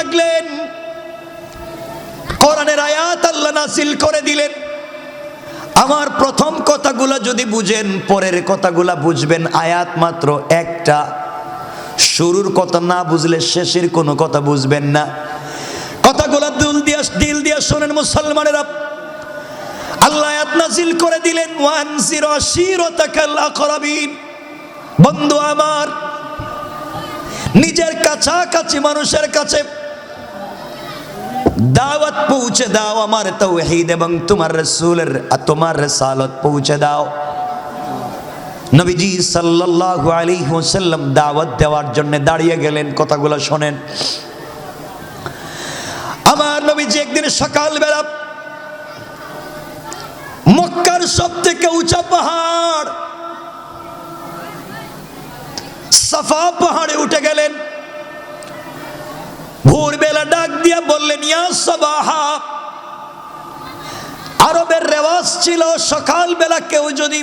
লাগলেন, কোরআনের আয়াত আল্লাহ নাযিল করে দিলেন। আমার প্রথম কথাগুলো যদি বুঝেন, পরের কথাগুলো বুঝবেন। আয়াত মাত্র একটা, শুরুর কথা না বুঝলে শেষের কোনো কথা বুঝবেন না। কথাগুলো দিল দিয়ে শোনেন মুসলমানেরা। আল্লাহ আয়াত নাযিল করে দিলেন, ওয়ানজির আশিরাতাকাল আকরাবিন। বন্ধু আমার, নিজের কাছাকাছি মানুষের কাছে দাওয়াত পৌঁছে দাও, আমার তাওহীদ এবং তোমার রাসূলের তোমার রিসালাত পৌঁছে দাও। নবীজি সাল্লাল্লাহু আলাইহি ওয়াসাল্লাম দাওয়াত দেওয়ার জন্য দাঁড়িয়ে গেলেন। কথাগুলো শোনেন। আমার নবীজি একদিন সকালবেলা মক্কার সবথেকে উঁচা পাহাড় সাফা পাহাড়ে উঠে গেলেন। ভোরবেলা ডাক দিয়া বললেন, ইয়া সাবাহা। আরবের রেওয়াজ ছিল সকালবেলা কেউ যদি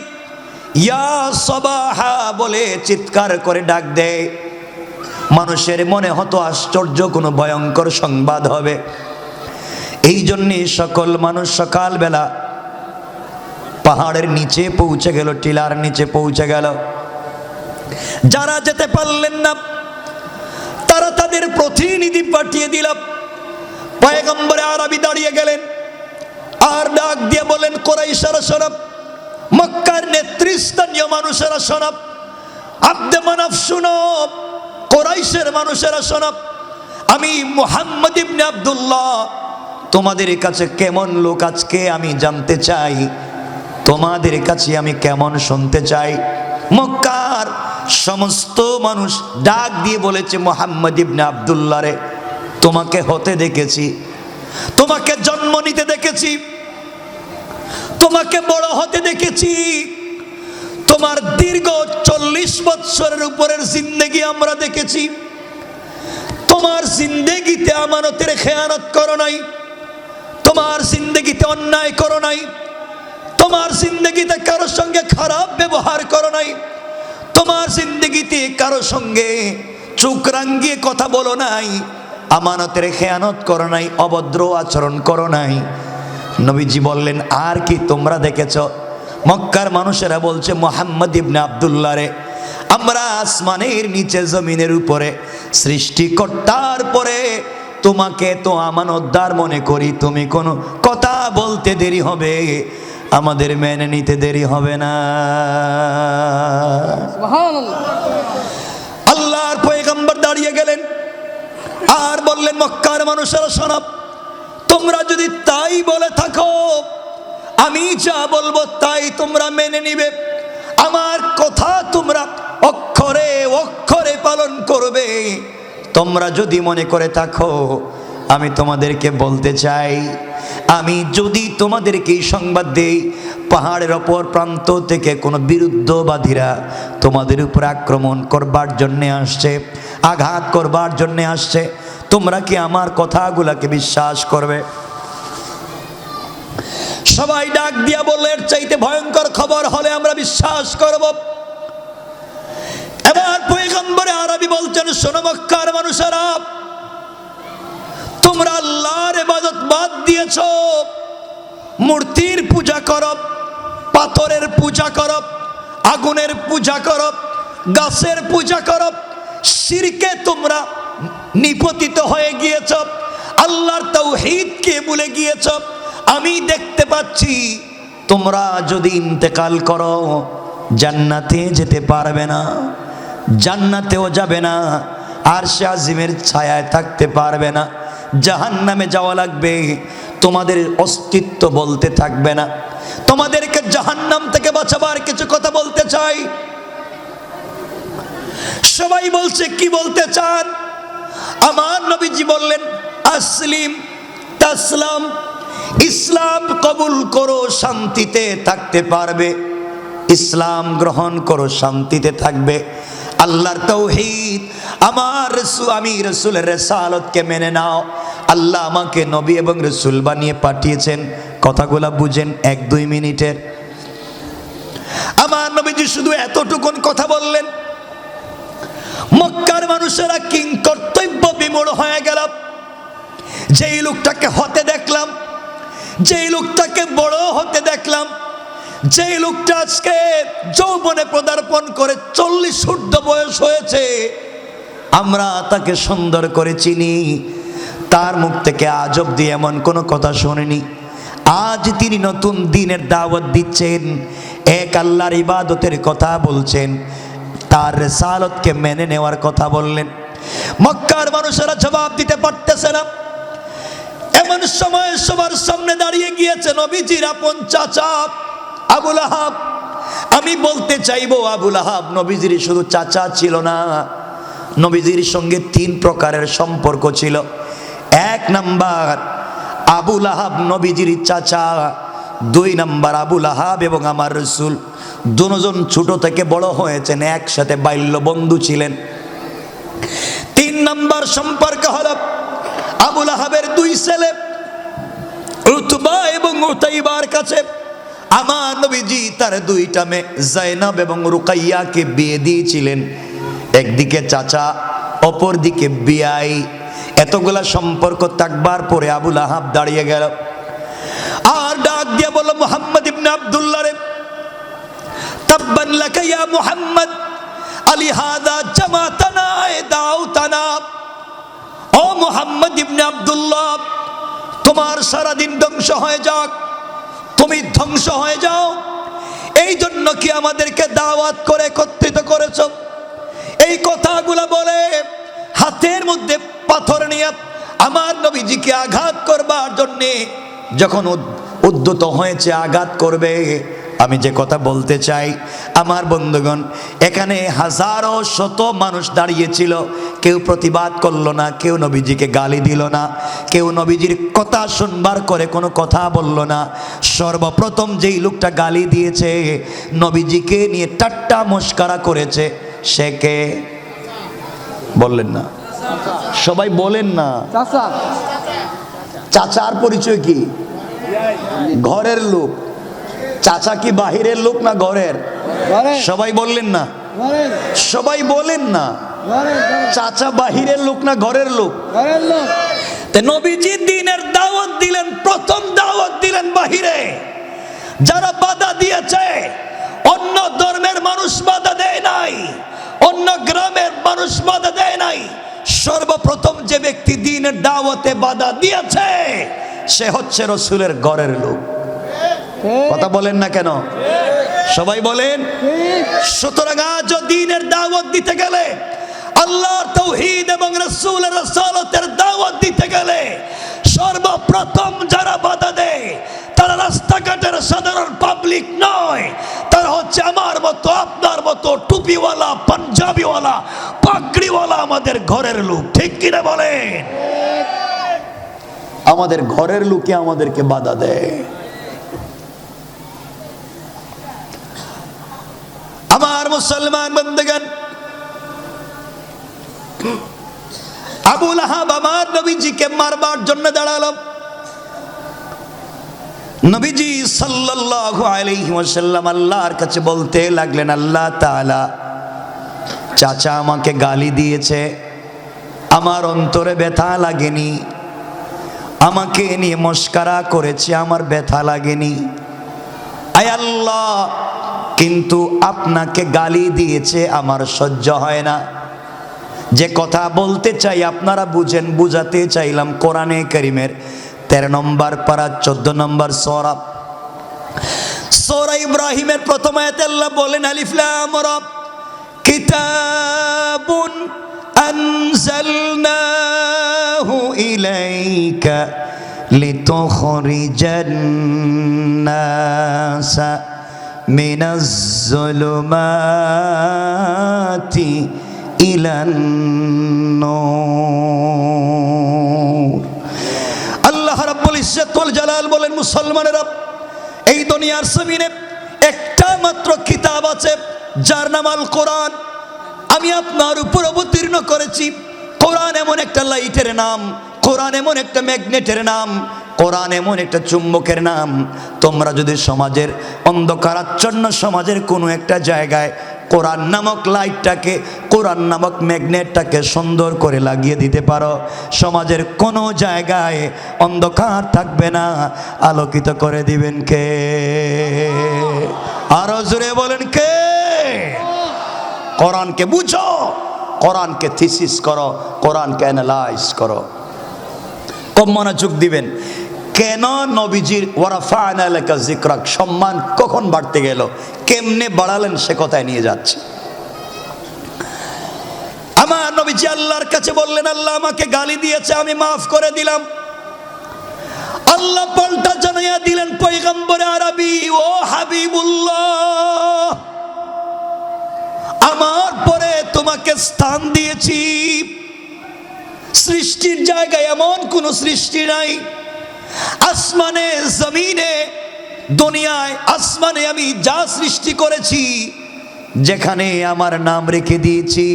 ইয়া সাবাহা বলে চিৎকার করে ডাক দেয়, মানুষের মনে হতো আশ্চর্য কোনো ভয়ঙ্কর সংবাদ হবে। এই জন্যে সকল মানুষ সকালবেলা পাহাড়ের নিচে পৌঁছে গেল, টিলার নিচে পৌঁছে গেল। যারা যেতে পারলেন না তারা তাদের প্রতিনিধি পাঠিয়ে দিল। পয়গম্বরে আরবি দাঁড়িয়ে গেলেন আর ডাক দিয়ে বলেন, কুরাইশেরা শোনো, মক্কার নেতৃস্থানীয় মানুষেরা শোনো, আব্দে মানাফ শোনো, কুরাইশের মানুষেরা শোনো, আমি মুহাম্মদ ইবনে আব্দুল্লাহ তোমাদের কাছে কেমন লোক আজকে আমি জানতে চাই, তোমাদের কাছে আমি কেমন শুনতে চাই। মক্কার সমস্ত মানুষ ডাক দিয়ে বলেছে, মুহাম্মদ ইবনে আব্দুল্লাহ রে, তোমাকে হতে দেখেছি, তোমাকে জন্ম নিতে দেখেছি, তোমাকে বড় হতে দেখেছি, তোমার দীর্ঘ 40 বছরের উপরের জিন্দেগি আমরা দেখেছি। তোমার জিন্দেগিতে আমানতের খেয়ানত করো নাই, তোমার জিন্দেগিতে অন্যায় করো নাই, তোমার জিন্দেগিতে কারোর সঙ্গে খারাপ ব্যবহার করো নাই, তোমার জিন্দেগিতে কারো সঙ্গে চোখ রাঙিয়ে কথা বলো নাই, আমানতের খেয়ানত করো নাই, অভদ্র আচরণ করো নাই। নবীজি বললেন, আর কি তোমরা দেখেছ? মক্কার মানুষেরা বলছে, মুহাম্মদ ইবনে আব্দুল্লাহ রে, আমরা আসমানের নিচে জমিনের উপরে সৃষ্টিকর্তার পরে তোমাকে তো আমানতদার মনে করি, তুমি কোনো কথা বলতে দেরি হবে, আমাদের মেনে নিতে দেরি হবে না। সুবহানাল্লাহ। আল্লাহর পয়গম্বর দাঁড়িয়ে গেলেন আর বললেন, মক্কার মানুষেরা শোনো, তোমরা যদি তাই বলে থাকো, আমি যা বলবো তাই তোমরা মেনে নিবে, আমার কথা তোমরা অক্ষরে অক্ষরে পালন করবে, তোমরা যদি মনে করে থাকো, আমি তোমাদেরকে বলতে চাই, আমি যদি তোমাদেরকে এই সংবাদ দেই, পাহাড়ের অপর প্রান্ত থেকে কোনো বিরুদ্ধবাদীরা তোমাদের উপর আক্রমণ করবার জন্যে আসছে, আঘাত করবার জন্যে আসছে, তোমরা কি আমার কথাগুলাকে বিশ্বাস করবে? সবাই ডাক দিয়া বললে, এর চাইতে ভয়ঙ্কর খবর হলে আমরা বিশ্বাস করব। এবার পয়গম্বরে আরবি বলছেন, শোনো মক্কার মানুষেরা, তোমরা আল্লাহর ইবাদত বাদ দিয়েছো, মূর্তির পূজা করো, পাথরের পূজা করো, আগুনের পূজা করো, গাছের পূজা করো, শিরকে তোমরা নিপতিত হয়ে গিয়েছ, আল্লাহর তাওহীদকে ভুলে গিয়েছ। আমি দেখতে পাচ্ছি তোমরা যদি ইন্তেকাল করো জান্নাতে যেতে পারবে না, জান্নাতেও যাবে না, আরশে আজিমের ছায়ায় থাকতে পারবে না, জাহান্নামে যাওয়া লাগবে, তোমাদের অস্তিত্ব বলতে থাকবে না। তোমাদেরকে জাহান্নাম থেকে বাঁচাবার কিছু কথা বলতে চাই। সবাই বলছে, কি বলতে চান? আমার নবীজি বললেন, আসলিম তাসলাম, ইসলাম কবুল করো, শান্তিতে থাকতে পারবে, ইসলাম গ্রহণ করো, শান্তিতে থাকবে। আল্লাহর তাওহীদ, আমি রাসূলের রিসালাতকে মেনে নাও। আল্লাহ আমাকে নবী এবং রাসূল বানিয়ে পাঠিয়েছেন। কথাগুলা বুঝেন 1-2 মিনিটের। আমার নবীজি শুধু এতটুকুন কথা বললেন, মক্কার মানুষেরা কিংকর্তব্য বিমূঢ় হয়ে গেল। যেই লোকটাকে হতে দেখলাম, যেই লোকটাকে বড় হতে দেখলাম, যেই লোকটা আজকে যৌবনে পদার্পণ করে 40 ঊর্ধ্ব বয়স হয়েছে, আমরা তাকে সুন্দর করে চিনি, তার মুখ থেকে আজ অব্দি এমন কোনো কথা শুনিনি। আজ তিনি নতুন দিনের দাওয়াত দিচ্ছেন, এক আল্লাহর ইবাদতের কথা বলছেন, তার রিসালাতকে মেনে নেওয়ার কথা বললেন। মক্কার মানুষেরা জবাব দিতে পারতেছে না। এমন সময় সবার সামনে দাঁড়িয়ে গিয়েছে নবীজির আপন চাচা আবুল আহাব। আমি বলতে চাইবো, আবুল আহাব নবীজির শুধু চাচা ছিল না, নবীজির সঙ্গে 3 প্রকারের সম্পর্ক ছিল। 1 নাম্বার আবুল আহাব নবীজির চাচা, 2 নাম্বার আবুল আহাব এবং আমার রাসূল দুজন ছোট থেকে বড় হয়েছেন, একসাথে বাল্য বন্ধু ছিলেন। 3 নাম্বার সম্পর্ক হলো আবুল আহাবের 2 ছেলে উতবা এবং উতাইবার কাছে আমার নবীজি তার 2টা মেয়ে জাইনাব এবং রুকাইয়াকে বিয়ে দিয়েছিলেন। একদিকে চাচা, অপর দিকে বিয়াই। এতগুলা সম্পর্ক থাকবার পরে আবুল আহাব দাঁড়িয়ে গেল আর ডাক দিয়ে বলল, মুহাম্মদ ইবনে আব্দুল্লাহ রে, তাব্বান লাকা ইয়া মুহাম্মদ আলিহাযা জামাতানা দাউতানা। ও মুহাম্মদ ইবনে আব্দুল্লাহ, তোমার সারা দিন ধ্বংস হয়ে যাক, তুমি ধ্বংস হয়ে যাও। এই জন্য কি আমাদেরকে দাওয়াত করে একত্রিত করেছ? এই কথাগুলো বলে হাতের মধ্যে পাথর নিয়ে আমার নবীজিকে আঘাত করবার জন্যে যখন উদ্যত হয়েছে, আঘাত করবে, আমি যে কথা বলতে চাই আমার বন্ধুগণ, এখানে হাজারো শত মানুষ দাঁড়িয়েছিল, কেউ প্রতিবাদ করলো না, কেউ নবীজিকে গালি দিল না, কেউ নবীজির কথা শুনবার করে কোনো কথা বলল না। সর্বপ্রথম যেই লোকটা গালি দিয়েছে, নবীজিকে নিয়ে ঠাট্টা মস্করা করেছে, সে কে? বললেন না, সবাই বলেন না। চাচার পরিচয় কি? ঘরের লোক। চাচা কি বাহিরের লোক না ঘরের? সবাই বললেন না, সবাই বলেন না। চাচা বাহিরের লোক না ঘরের লোক? নবীজি দিনের দাওয়াত দিলেন, প্রথম দাওয়াত দিলেন বাহিরে। যারা বাধা দিয়েছে, অন্য ধর্মের মানুষ বাধা দেয় নাই, অন্য গ্রামের মানুষ বাধা দেয় নাই। সর্বপ্রথম যে ব্যক্তি দিনের দাওয়াতে বাধা দিয়েছে, সে হচ্ছে রাসূলের ঘরের লোক। কথা বলেন না কেন? সবাই বলেন। সুতরাং আজ দ্বীনের দাওয়াত দিতে গেলে, আল্লাহর তাওহীদ এবং রাসূলের রিসালাতের দাওয়াত দিতে গেলে, সর্বপ্রথম যারা বাধা দেয় তারা রাস্তাঘাটের সাধারণ পাবলিক নয়, তারা হচ্ছে আমার মতো, আপনার মতো টুপিওয়ালা, পাঞ্জাবিওয়ালা, পাগড়িওয়ালা আমাদের ঘরের লোক। ঠিক কিনা বলেন? আমাদের ঘরের লোকে আমাদেরকে বাধা দেয়। আমার মুসলমান বন্ধুগণ, আবুল আহাব আমার নবীজিকে মারবার জন্য দাঁড়ালো। নবীজি সাল্লাল্লাহু আলাইহি ওয়াসাল্লাম আল্লাহর কাছে বলতে লাগলেন, আল্লাহ তাআলা, চাচা আমাকে গালি দিয়েছে, আমার অন্তরে ব্যথা লাগেনি, আমাকে নিয়ে মস্করা করেছে, আমার ব্যথা লাগেনি। আয় আল্লাহ, কিন্তু আপনাকে গালি দিয়েছে, আমার সহ্য হয় না। যে কথা বলতে চাই আপনারা বুঝেন, বুঝাতে চাইলাম। কোরআনে কারীমের 13 নম্বর পারা 14 নম্বর সূরা ইব্রাহিমের প্রথম আয়াতে আল্লাহ বলেন, আলিফ লাম রা, কিতাবুন আনজালনাহু ইলাইকা লিতুখরিজান নাসা মিনাজ যুলুমাতি ইলান নূর। আল্লাহ রাব্বুল ইজ্জত ওয়াল জালাল বলেন, মুসলমানেরা, এই দুনিয়ার জমিনে একটা মাত্র কিতাব আছে, যার নাম আল কোরআন। আমি আপনার উপর অবতীর্ণ করেছি। কোরআন এমন একটা লাইটের নাম, কোরআন এমন একটা ম্যাগনেটের নাম, কোরআন এমন একটা চুম্বকের নাম। তোমরা যদি সমাজের অন্ধকারাচ্ছন্ন সমাজের কোনো একটা জায়গায় কোরআন নামক লাইটটাকে, কোরআন নামক ম্যাগনেটটাকে সুন্দর করে লাগিয়ে দিতে পারো, সমাজের কোনো জায়গায় অন্ধকার থাকবে না, আলোকিত করে দিবেন কে? আরো জোরে বলেন কে? কোরআনকে বুঝো, কোরআনকে থিসিস করো, কোরআনকে অ্যানালাইজ করো। কম মনোযোগ দিবেন। কেন নবীজির ওয়ারাফা'না লাকা যিকরাক সম্মান কখন বাড়তে গেল, কেমনে বাড়ালেন সে কথায় নিয়ে যাচ্ছে। আমার নবীজি আল্লাহর কাছে বললেন, আল্লাহ আমাকে গালি দিয়েছে, আমি মাফ করে দিলাম। আল্লাহ পাল্টা জানাইয়া দিলেন, পয়গম্বরে আরবি ও হাবিবুল্লাহ, আমার পরে তোমাকে স্থান দিয়েছি। সৃষ্টির জায়গায় এমন কোন সৃষ্টি নাই, আসমানে, জমিনে, দুনিয়ায়, আসমানে আমি যা সৃষ্টি করেছি, যেখানে আমার নাম রেখে দিয়েছি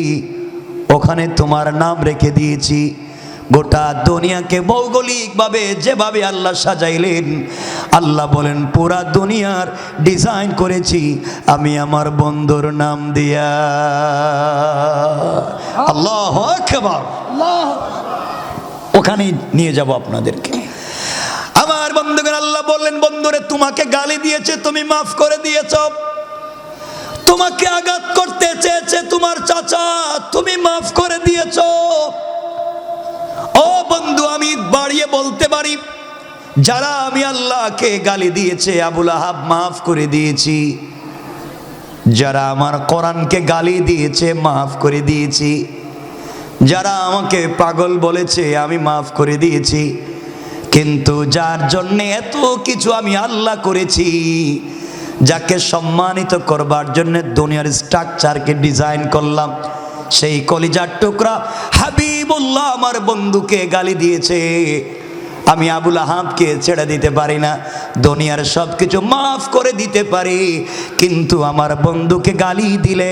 ওখানে তোমার নাম রেখে দিয়েছি। গোটা দুনিয়াকে ভৌগোলিকভাবে যেভাবে আল্লাহ সাজাইলেন, আল্লাহ বলেন পুরা দুনিয়ার ডিজাইন করেছি আমি আমার বন্ধুর নাম দিয়া। আল্লাহু আকবার। ওখানে নিয়ে যাব আপনাদেরকে। আমার বন্ধুগণ, আল্লাহ বললেন, বন্ধুরে তোমাকে গালি দিয়েছে, তুমি মাফ করে দিয়েছ। তোমাকে আঘাত করতে চেয়েছে তোমার চাচা, তুমি মাফ করে দিয়েছ। ও বন্ধু, আমি বাড়িয়ে বলতে পারি, যারা আমি আল্লাহকে গালি দিয়েছে, আবুল আহাব মাফ করে দিয়েছি। যারা আমার কোরআনকে গালি দিয়েছে, মাফ করে দিয়েছি। যারা আমাকে পাগল বলেছে, আমি মাফ করে দিয়েছি। কিন্তু যার জন্য এত কিছু আমি আল্লাহ করেছি, যাকে সম্মানিত করবার জন্য দুনিয়ার স্ট্রাকচারকে ডিজাইন করলাম, সেই কলিজার টুকরা হাবিবুল্লাহ আমার বন্ধুকে গালি দিয়েছে, আমি আবুল আহাবকে ছেড়ে দিতে পারি না। দুনিয়ার সব কিছু মাফ করে দিতে পারি, কিন্তু আমার বন্ধুকে গালি দিলে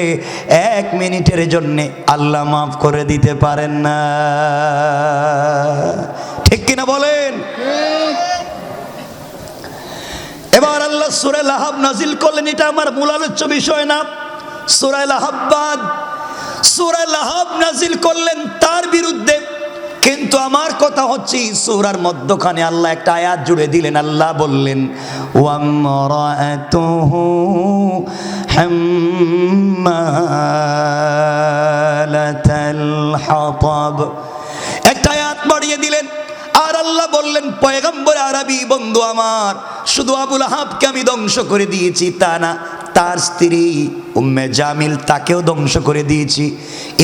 1 মিনিটের জন্যে আল্লাহ মাফ করে দিতে পারেন না। ঠিক কিনা বলেন? এবার আল্লাহ সূরা লাহাব নাজিল করলেন। এটা আমার মূল আলোচ্য বিষয় না। সূরা লাহাব সূরা লাহাব নাজিল করলেন তার বিরুদ্ধে, কিন্তু আমার কথা হচ্ছে সূরার মধ্যখানে আল্লাহ একটা আয়াত জুড়ে দিলেন। আল্লাহ বললেন, ওয়ামরাতুহু হাম্মালাতাল হাতাব, একটা আয়াত বাড়িয়ে দিলেন। আর আল্লাহ বললেন, পয়গম্বর আরবি বন্ধু আমার, শুধু আবুল আহাবকে আমি ধ্বংস করে দিয়েছি তা না, তার স্ত্রী উম্মে জামিল তাকেও ধ্বংস করে দিয়েছি।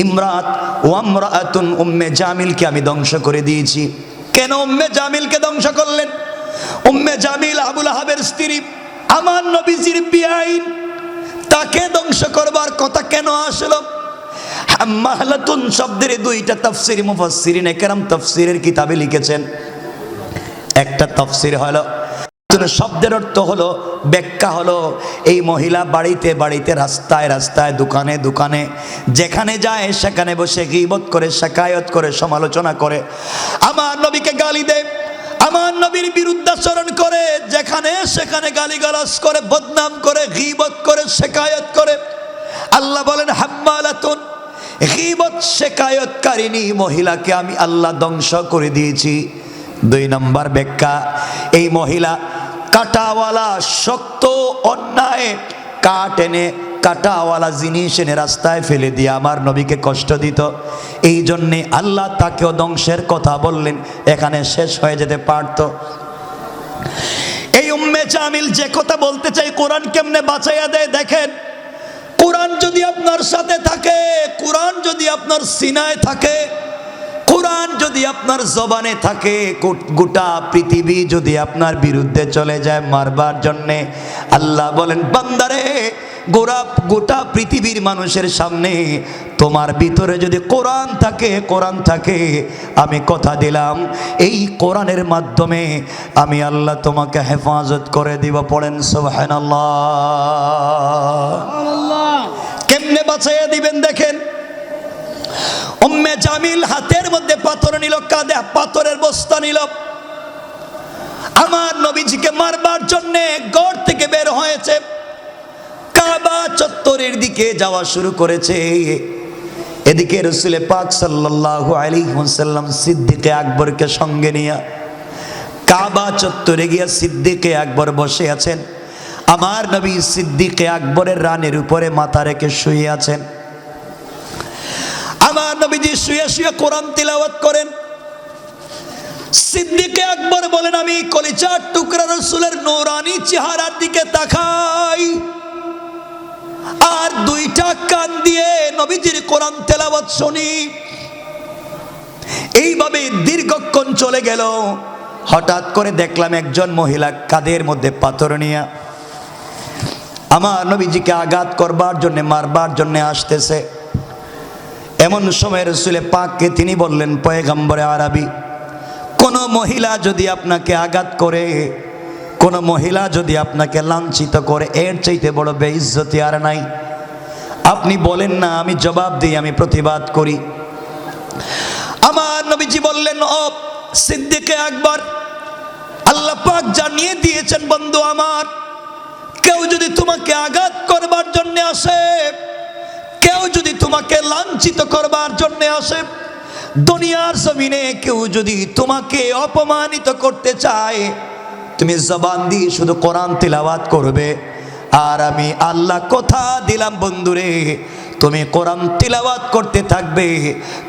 ইমরাত ওয়ামরাতুন উম্মে জামিলকে আমি ধ্বংস করে দিয়েছি। কেন উম্মে জামিলকে ধ্বংস করলেন? উম্মে জামিল আবুল আহাবের স্ত্রী, আমার নবীজির বিআইন, তাকে ধ্বংস করবার কথা কেন আসলো? হাম্মালাতুন শব্দের 2টা তাফসীর মুফাসসিরিনে কেরাম তাফসীরের কিতাবে লিখেছেন। একটা তাফসীর হলো, শব্দের অর্থ হলো, ব্যাখ্যা হলো, এই মহিলা বাড়িতে বাড়িতে, রাস্তায় রাস্তায়, দোকানে দোকানে, যেখানে যায় সেখানে বসে গীবত করে, শাকায়ত করে, সমালোচনা করে, আমার নবীকে গালি দেয়, আমার নবীর বিরুদ্ধাচরণ করে, যেখানে সেখানে গালিগালাজ করে, বদনাম করে, গীবত করে, শাকায়ত করে। আল্লাহ বলেন, হাম্মালাতুন, গীবত শাকায়তকারিনী মহিলাকে আমি আল্লাহ ধ্বংস করে দিয়েছি। 2 নম্বর ব্যাখ্যা, এই মহিলা কাটাওয়ালা, শক্ত অন্যায় কাঠ এনে, কাটাওয়ালা জিনিস এনে রাস্তায় ফেলে দিয়ে আমার নবীকে কষ্ট দিত। এই জন্যে আল্লাহ তাকেও ধ্বংসের কথা বললেন, এখানে শেষ হয়ে যেতে পারত। এই উম্মে জামিল যে কথা বলতে চাই, কোরআন কেমনে বাঁচাইয়া দেয় দেখেন। কোরআন যদি আপনার সাথে থাকে, কোরআন যদি আপনার সিনায় থাকে, কোরআন যদি আপনার জবানে থাকে, গোটা পৃথিবী যদি আপনার বিরুদ্ধে চলে যায় মারবার জন্যে, আল্লাহ বলেন, বান্দারে, গোটা পৃথিবীর মানুষের সামনে তোমার ভিতরে যদি কোরআন থাকে, কোরআন থাকে, আমি কথা দিলাম এই কোরআনের মাধ্যমে আমি আল্লাহ তোমাকে হেফাজত করে দিব। পড়েন সুবহানাল্লাহ। কেমনে বাঁচাইয়া দিবেন দেখেন। উম্মে জামিল হাতের মধ্যে পাথর নিল, কাঁধে পাথরের বস্তা নিল, আমার নবীজিকে মারবার জন্যে ঘর থেকে বের হয়েছে। কাবা চত্বরের দিকে যাওয়া শুরু করেছে। এদিকে রাসূল পাক সাল্লাল্লাহু আলাইহি ওয়াসাল্লাম সিদ্দিকে আকবরকে সঙ্গে নিয়ে কাবা চত্বরে গিয়ে সিদ্দিকে আকবর বসে আছেন। আমার নবী সিদ্দিকে আকবরের রানের উপরে মাথা রেখে শুয়ে আছেন। আমার নবীজি শুয়ে শুয়ে কোরআন তিলাওয়াত করেন। সিদ্দিকে আকবর বলেন, আমি কলিজার টুকরা রাসূলের নূরানি চেহারার দিকে তাকাই আর দুইটা কান দিয়ে নবীজির কোরআন তেলাওয়াত শুনি। এইভাবে দীর্ঘক্ষণ চলে গেল। হঠাৎ করে দেখলাম একজন মহিলা কাঁধের মধ্যে পাথর নিয়ে আমার নবীজিকে আঘাত করবার জন্য, মারবার জন্য আসতেছে। এমন সময় রাসূল পাককে তিনি বললেন, পয়গম্বরে আরবি, কোন মহিলা যদি আপনাকে আঘাত করে, কোন মহিলা যদি আপনাকে লাঞ্ছিত করে, এর চাইতে বড় বেইজ্জতি আর নাই। আপনি বলেন না, আমি জবাব দিই, আমি প্রতিবাদ করি। আমার নবীজি বললেন, ও সিদ্দিকে আকবর, আল্লাহ পাক জানিয়ে দিয়েছেন বন্ধু আমার, কেউ যদি তোমাকে আঘাত করবার জন্য আসে, কেউ যদি তোমাকে লাঞ্ছিত করবার জন্য আসে, দুনিয়ার জমিনে কেউ যদি তোমাকে অপমানিত করতে চায়, তুমি জবান দিয়ে শুধু কোরআন তিলাওয়াত করবে। আর আমি আল্লাহ কথা দিলাম বন্ধুরে, তুমি কোরআন তিলাওয়াত করতে থাকবে,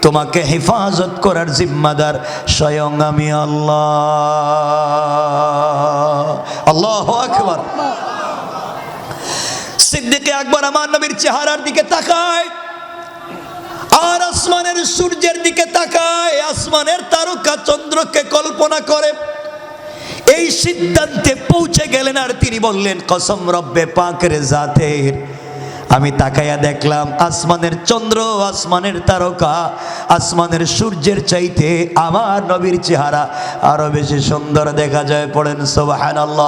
তোমাকে হেফাজত করার জিম্মাদার স্বয়ং আমি আল্লাহ। আল্লাহু আকবার। সিদ্দিকে আকবর আমার নবীর চেহারার দিকে তাকায় আর আসমানের সূর্যের দিকে তাকায়, আসমানের তারকা চন্দ্রকে কল্পনা করে এই সিদ্ধান্তে পৌঁছে গেলেন। আর তিনি বললেন, কসম রব্বে পাকের জাতের, আমি তাকাইয়া দেখলাম আসমানের চন্দ্র, আসমানের তারকা, আসমানের সূর্যের চাইতে আমার নবীর চেহারা আরো বেশি সুন্দর দেখা যায়। পড়েন সুবহানাল্লাহ।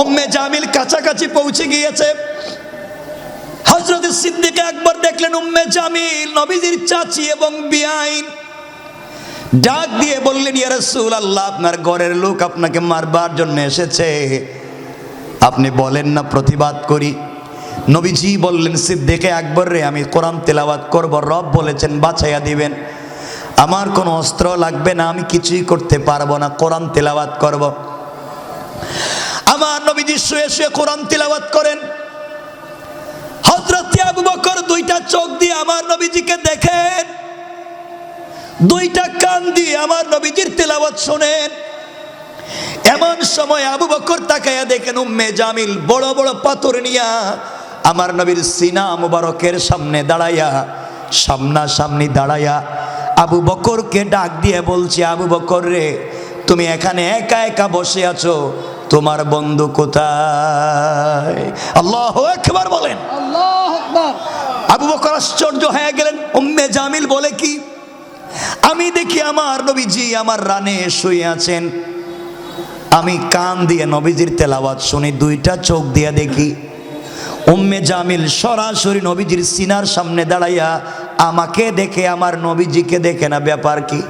উম্মে জামিল কাছাকাছি পৌঁছে গিয়েছে। হযরত সিদ্দিকে আকবর দেখলেন উম্মে জামিল নবীজির চাচি এবং বিআইন। ডাক দিয়ে বললেন, ইয়া রাসূলুল্লাহ, আপনার ঘরের লোক আপনাকে মারবার জন্য এসেছে, আপনি বলেন না প্রতিবাদ করি। নবীজি বললেন, সিদ্দিকে আকবর রে, আমি কোরআন তেলাওয়াত করব, রব বলেছেন বাঁচাইয়া দিবেন, আমার কোনো অস্ত্র লাগবে না, আমি কিছুই করতে পারবো না, কোরআন তেলাওয়াত করব। আমার নবীজি শুয়ে শুয়ে কোরআন তিলাওয়াত করেন। হযরত আবু বকর দুইটা চোখ দিয়ে আমার নবীজিকে দেখেন, দুইটা কান দিয়ে আমার নবীজির তেলাওয়াত শুনেন। এমন সময় আবু বকর তাকায়া দেখেন উম্মে জামিল বড় বড় পাথর নিয়া আমার নবীর সিনা মুবারকের সামনে দাঁড়াইয়া, সামনাসামনি দাঁড়াইয়া আবু বকরকে ডাক দিয়ে বলছে, আবু বকর রে, তুমি এখানে একা একা বসে আছো, তোমার বন্ধু কোথায়? আল্লাহু আকবার বলেন। আল্লাহু আকবার। আবু বকর আশ্চর্য হয়ে গেলেন। উম্মে জামিল বলে কি, আমি দেখি আমার নবীজি আমার রানে শুয়ে আছেন, আমি কান দিয়ে নবীজির তেলাওয়াত শুনি, দুইটা চোখ দিয়ে দেখি উম্মে জামিল সরাসরি নবীজির সিনার সামনে দাঁড়াইয়া আমাকে দেখে, আমার নবীজিকে দেখে না, ব্যাপার কি?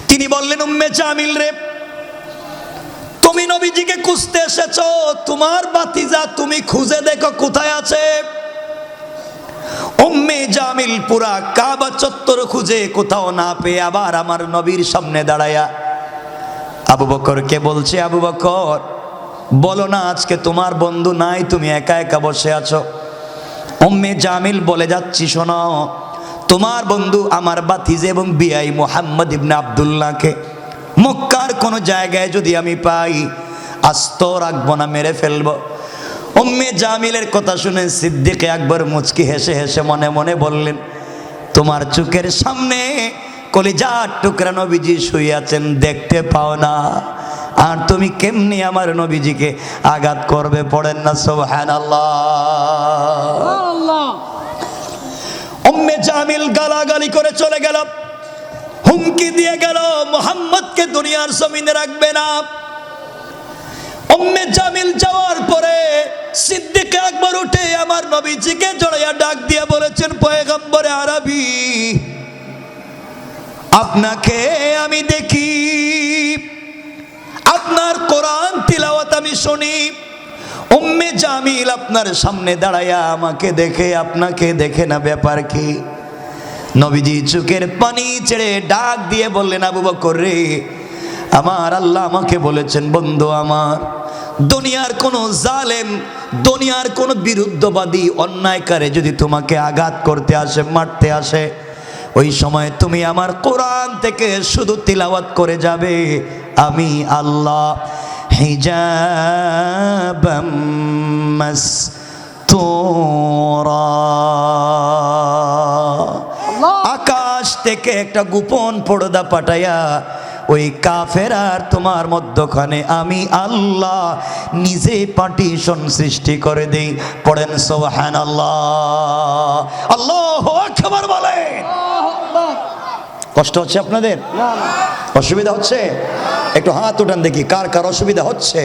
তিনি বললেন, উম্মে জামিল রে, তুমি নবীজিকে খুঁজতে এসেছো, তোমার ভাতিজা তুমি খুঁজে দেখো কোথায় আছে। উম্মে জামিল পুরা কাবা চত্বর খুঁজে কোথাও না পেয়ে আবার আমার নবীর সামনে দাঁড়ায়া আবু বকরকে বলছে, আবু বকর বলো না, আজকে তোমার বন্ধু নাই, তুমি একা একা বসে আছো। উম্মে জামিল বলে যাচ্ছি, শোনো, তোমার বন্ধু আমার ভাতিজা এবং বিআই মুহাম্মদ ইবনে আব্দুল্লাহকে মক্কার কোন জায়গায় যদি আমি পাই, আস্ত রাখবো না, মেরে ফেলবো। উম্মে জামিলের কথা শুনে সিদ্দিকে আকবর মুচকি হেসে হেসে মনে মনে বললেন, তোমার চোখের সামনে কলিজার টুকরা নবীজি শুয়ে আছেন, দেখতে পাও না, আর তুমি কেমনি আমার নবীজিকে আঘাত করবে? পড়েন না সুবহানাল্লাহ। উম্মে জামিল গালাগালি করে চলে গেল, হুমকি দিয়ে গেল মুহাম্মদকে দুনিয়ার জমিনে রাখবে না। উম্মে জামিল যাওয়ার পরে সিদ্দিকে আকবর উঠে আমার নবীজিকে জড়াইয়া ডাক দিয়ে বলেছেন, পয়গম্বরে আরবি, আপনাকে আমি দেখি, আপনার কোরআন তিলাওয়াত আমি শুনি, উম্মে জামিল আপনার সামনে দাঁড়ায়া আমাকে দেখে আপনাকে দেখে না, ব্যাপার কি? নবীজি চোখের পানি ছেড়ে ডাক দিয়ে বললেন, আবু বকর রে, আমার আল্লাহ আমাকে বলেছেন, বন্ধু আমার, দুনিয়ার কোন জালেম, দুনিয়ার কোন বিরুদ্ধবাদী অন্যায়কারী যদি তোমাকে আঘাত করতে আসে, মারতে আসে, ওই সময় তুমি আমার কোরআন থেকে শুধু তিলাওয়াত করে যাবে, আমি আল্লাহ হিজাবাম মাসতুরা, আকাশ থেকে একটা গোপন পর্দা পাঠাইয়া ওই কাফের আর তোমার মধ্যখানে আমি আল্লাহ নিজে পার্টিশন সৃষ্টি করে দেই। পড়েন সুবহানাল্লাহ, আল্লাহু আকবার বলেন। কষ্ট হচ্ছে আপনাদের? অসুবিধা হচ্ছে? একটু হাত উঠান দেখি, কার কার অসুবিধা হচ্ছে?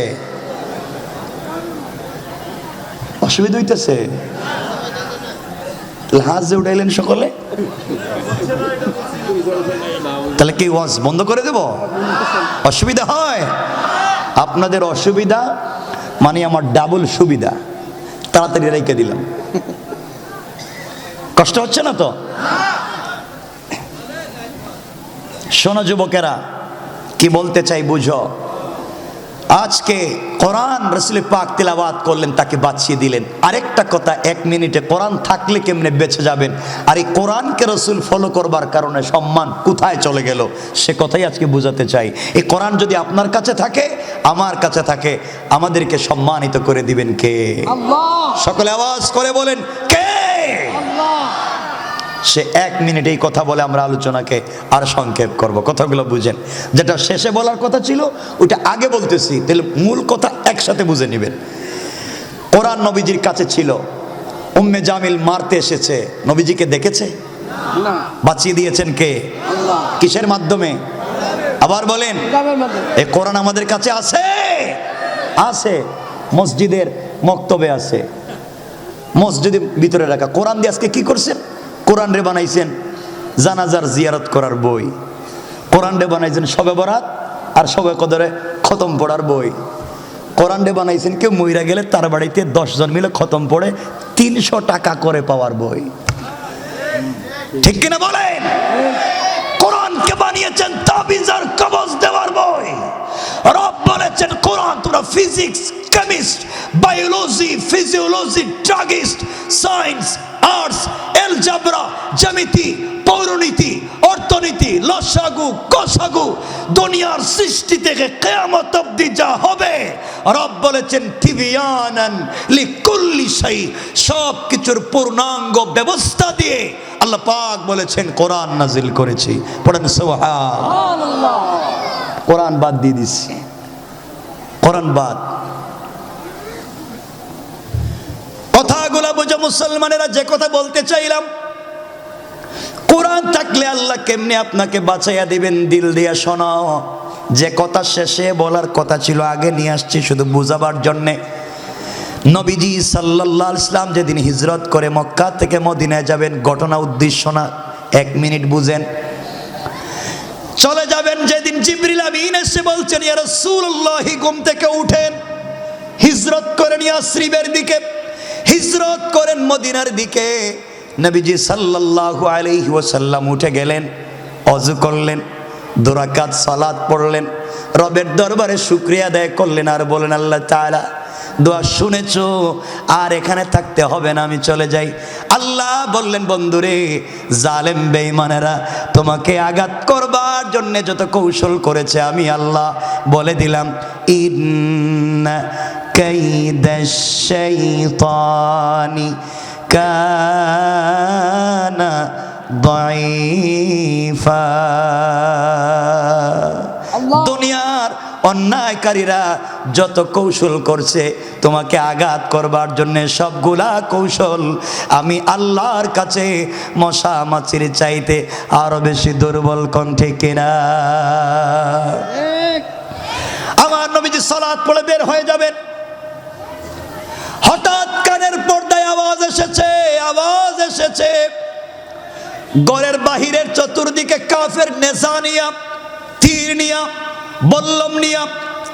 অসুবিধা হইতেছে? হাত যে উঠাইলেন সকলে, তাহলে কি ওয়াজ বন্ধ করে দেব? অসুবিধা হয়? আপনাদের অসুবিধা মানে আমার ডাবল সুবিধা, তাড়াতাড়ি রেখে দিলাম। কষ্ট হচ্ছে না তো? শোনো যুবকেরা, কি বলতে চাই বুঝো। আজকে কোরআন রাসূল পাক তিলাওয়াত করলেন, তাকে বাঁচিয়ে দিলেন। আরেকটা কথা, 1 মিনিটে কোরআন থাকলে কেমনে বেঁচে যাবেন, আর এই কোরআনকে রাসূল ফলো করবার কারণে সম্মান কোথায় চলে গেল, সে কথাই আজকে বুঝাতে চাই। এই কোরআন যদি আপনার কাছে থাকে, আমার কাছে থাকে, আমাদেরকে সম্মানিত করে দিবেন কে? আল্লাহ। সকলে আওয়াজ করে বলেন, কে? আল্লাহ। সে 1 মিনিট এই কথা বলে আমরা আলোচনাকে আর সংক্ষেপ করব। কথাগুলো বুঝেন, যেটা শেষে বলার কথা ছিল ওটা আগে বলতেছি, তাহলে মূল কথা একসাথে বুঝে নেবেন। কোরআন নবীজির কাছে ছিল, উম্মে জামিল মারতে এসেছে, নবীজিকে দেখেছে? না। বাঁচিয়ে দিয়েছেন কে? আল্লাহ। কিসের মাধ্যমে? আবার বলেন। এই কোরআন আমাদের কাছে আছে? আছে। মসজিদের মক্তবে আছে, মসজিদের ভিতরে রাখা। কোরআন দিয়ে আজকে কি করছেন? কোরআন রে বানাইছেন জানাজার জিয়ারত করার বই, কোরআন রে বানাইছেন শবে বরাত আর শবে কদরে খতম পড়ার বই, কোরআন রে বানাইছেন কেউ মইরা গেলে তার বাড়িতে 10 জন মিলে খতম পড়ে 300 টাকা করে পাওয়ার বই। ঠিক কিনা বলেন? কোরআনকে বানিয়েছেন তাবিজ আর কবজ দেওয়ার বই। রব বলেছেন কোরআন তোমরা physics, chemist, biology, physiology, druggist, science, arts, algebra, জ্যামিতি, পৌরনীতি, অর্থনীতি, লসাগু, কসাগু, দুনিয়ার সৃষ্টি থেকে কিয়ামত অবধি যা হবে, রব বলেছেন তিবিয়ানান লিকুল্লি শাই, সব কিছুর পূর্ণাঙ্গ ব্যবস্থা দিয়ে আল্লাহ পাক বলেছেন কোরআন নাজিল করেছি। পড়েন সুবহানাল্লাহ। কোরআন বাদ দিয়ে দিছি, কোরআন বাদ। কথাগুলো বুঝো মুসলমানেরা, যে কথা বলতে চাইলাম, কোরআন থাকলে আল্লাহ কেমনে আপনাকে বাঁচাইয়া দিবেন, দিল দিয়া শোনাও। যে কথা শেষে বলার কথা ছিল আগে নিয়ে আসছি শুধু বুঝাবার জন্যে। নবীজি সাল্লাল্লাহু আলাইহি ওয়াসাল্লাম যেদিন হিজরত করে মক্কা থেকে মদিনায় যাবেন, ঘটনা উদ্দেশ্য না, 1 মিনিট বুঝেন। চলে যাবেন যেদিন জিবরিল আমিন এসে বলছেন, ইয়া রাসূলুল্লাহ, ঘুম থেকে উঠেন, হিজরত করেন ইয়াসরিবের দিকে, হিজরত করেন মদিনার দিকে। নবীজি সাল্লাল্লাহু আলাইহি ওয়াসাল্লাম উঠে গেলেন, ওযু করলেন, 2 রাকাত সালাত পড়লেন, রবের দরবারে শুকরিয়া আদায় করলেন, আর বলেন, আল্লাহ তাআলা দোয়া শুনেছো, আর এখানে থাকতে হবে না, আমি চলে যাই। আল্লাহ বললেন, বন্ধুরে, জালেম বেঈমানেরা তোমাকে আঘাত করবার জন্য যত কৌশল করেছে আমি আল্লাহ বলে দিলাম, ইন্না কাইদাশ শাইতানি কানা দাঈফা। দুনিয়ার অন্যায়কারীরা যত কৌশল করছে তোমাকে আঘাত করবার জন্য, সবগুলা কৌশল আমি আল্লাহর কাছে মশা মাছির চাইতে আরো বেশি দুর্বল। কণ্ঠে কিনা? আমার নবীজি সালাত পড়ে বের হয়ে যাবেন, হঠাৎ কানের পর্দায় আওয়াজ এসেছে, আওয়াজ এসেছে। ঘরের বাহিরের চতুর্দিকে কাফের নেজা নিয়া, তীর নিয়া, বল্লম নিয়া,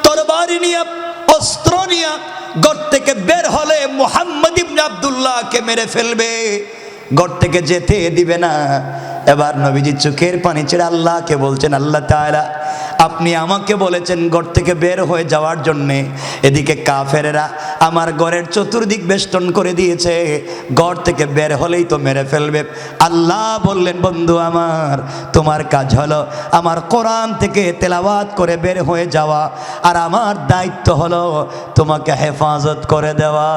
তরবারি নিয়ে, অস্ত্র নিয়ে ঘর থেকে বের হলে মুহাম্মদ ইবনে আব্দুল্লাহকে মেরে ফেলবে, ঘর থেকে যেতে দিবে না। এবার নবীজি চোখের পানি ছেড়ে আল্লাহকে বলছেন, আল্লাহ তাআলা আপনি আমাকে বলেছেন ঘর থেকে বের হয়ে যাওয়ার জন্যে, এদিকে কাফেরেরা আমার ঘরের চতুর্দিক বেষ্টন করে দিয়েছে, ঘর থেকে বের হলেই তো মেরে ফেলবে। আল্লাহ বললেন, বন্ধু আমার, তোমার কাজ হলো আমার কোরআন থেকে তেলাওয়াত করে বের হয়ে যাওয়া, আর আমার দায়িত্ব হলো তোমাকে হেফাজত করে দেওয়া।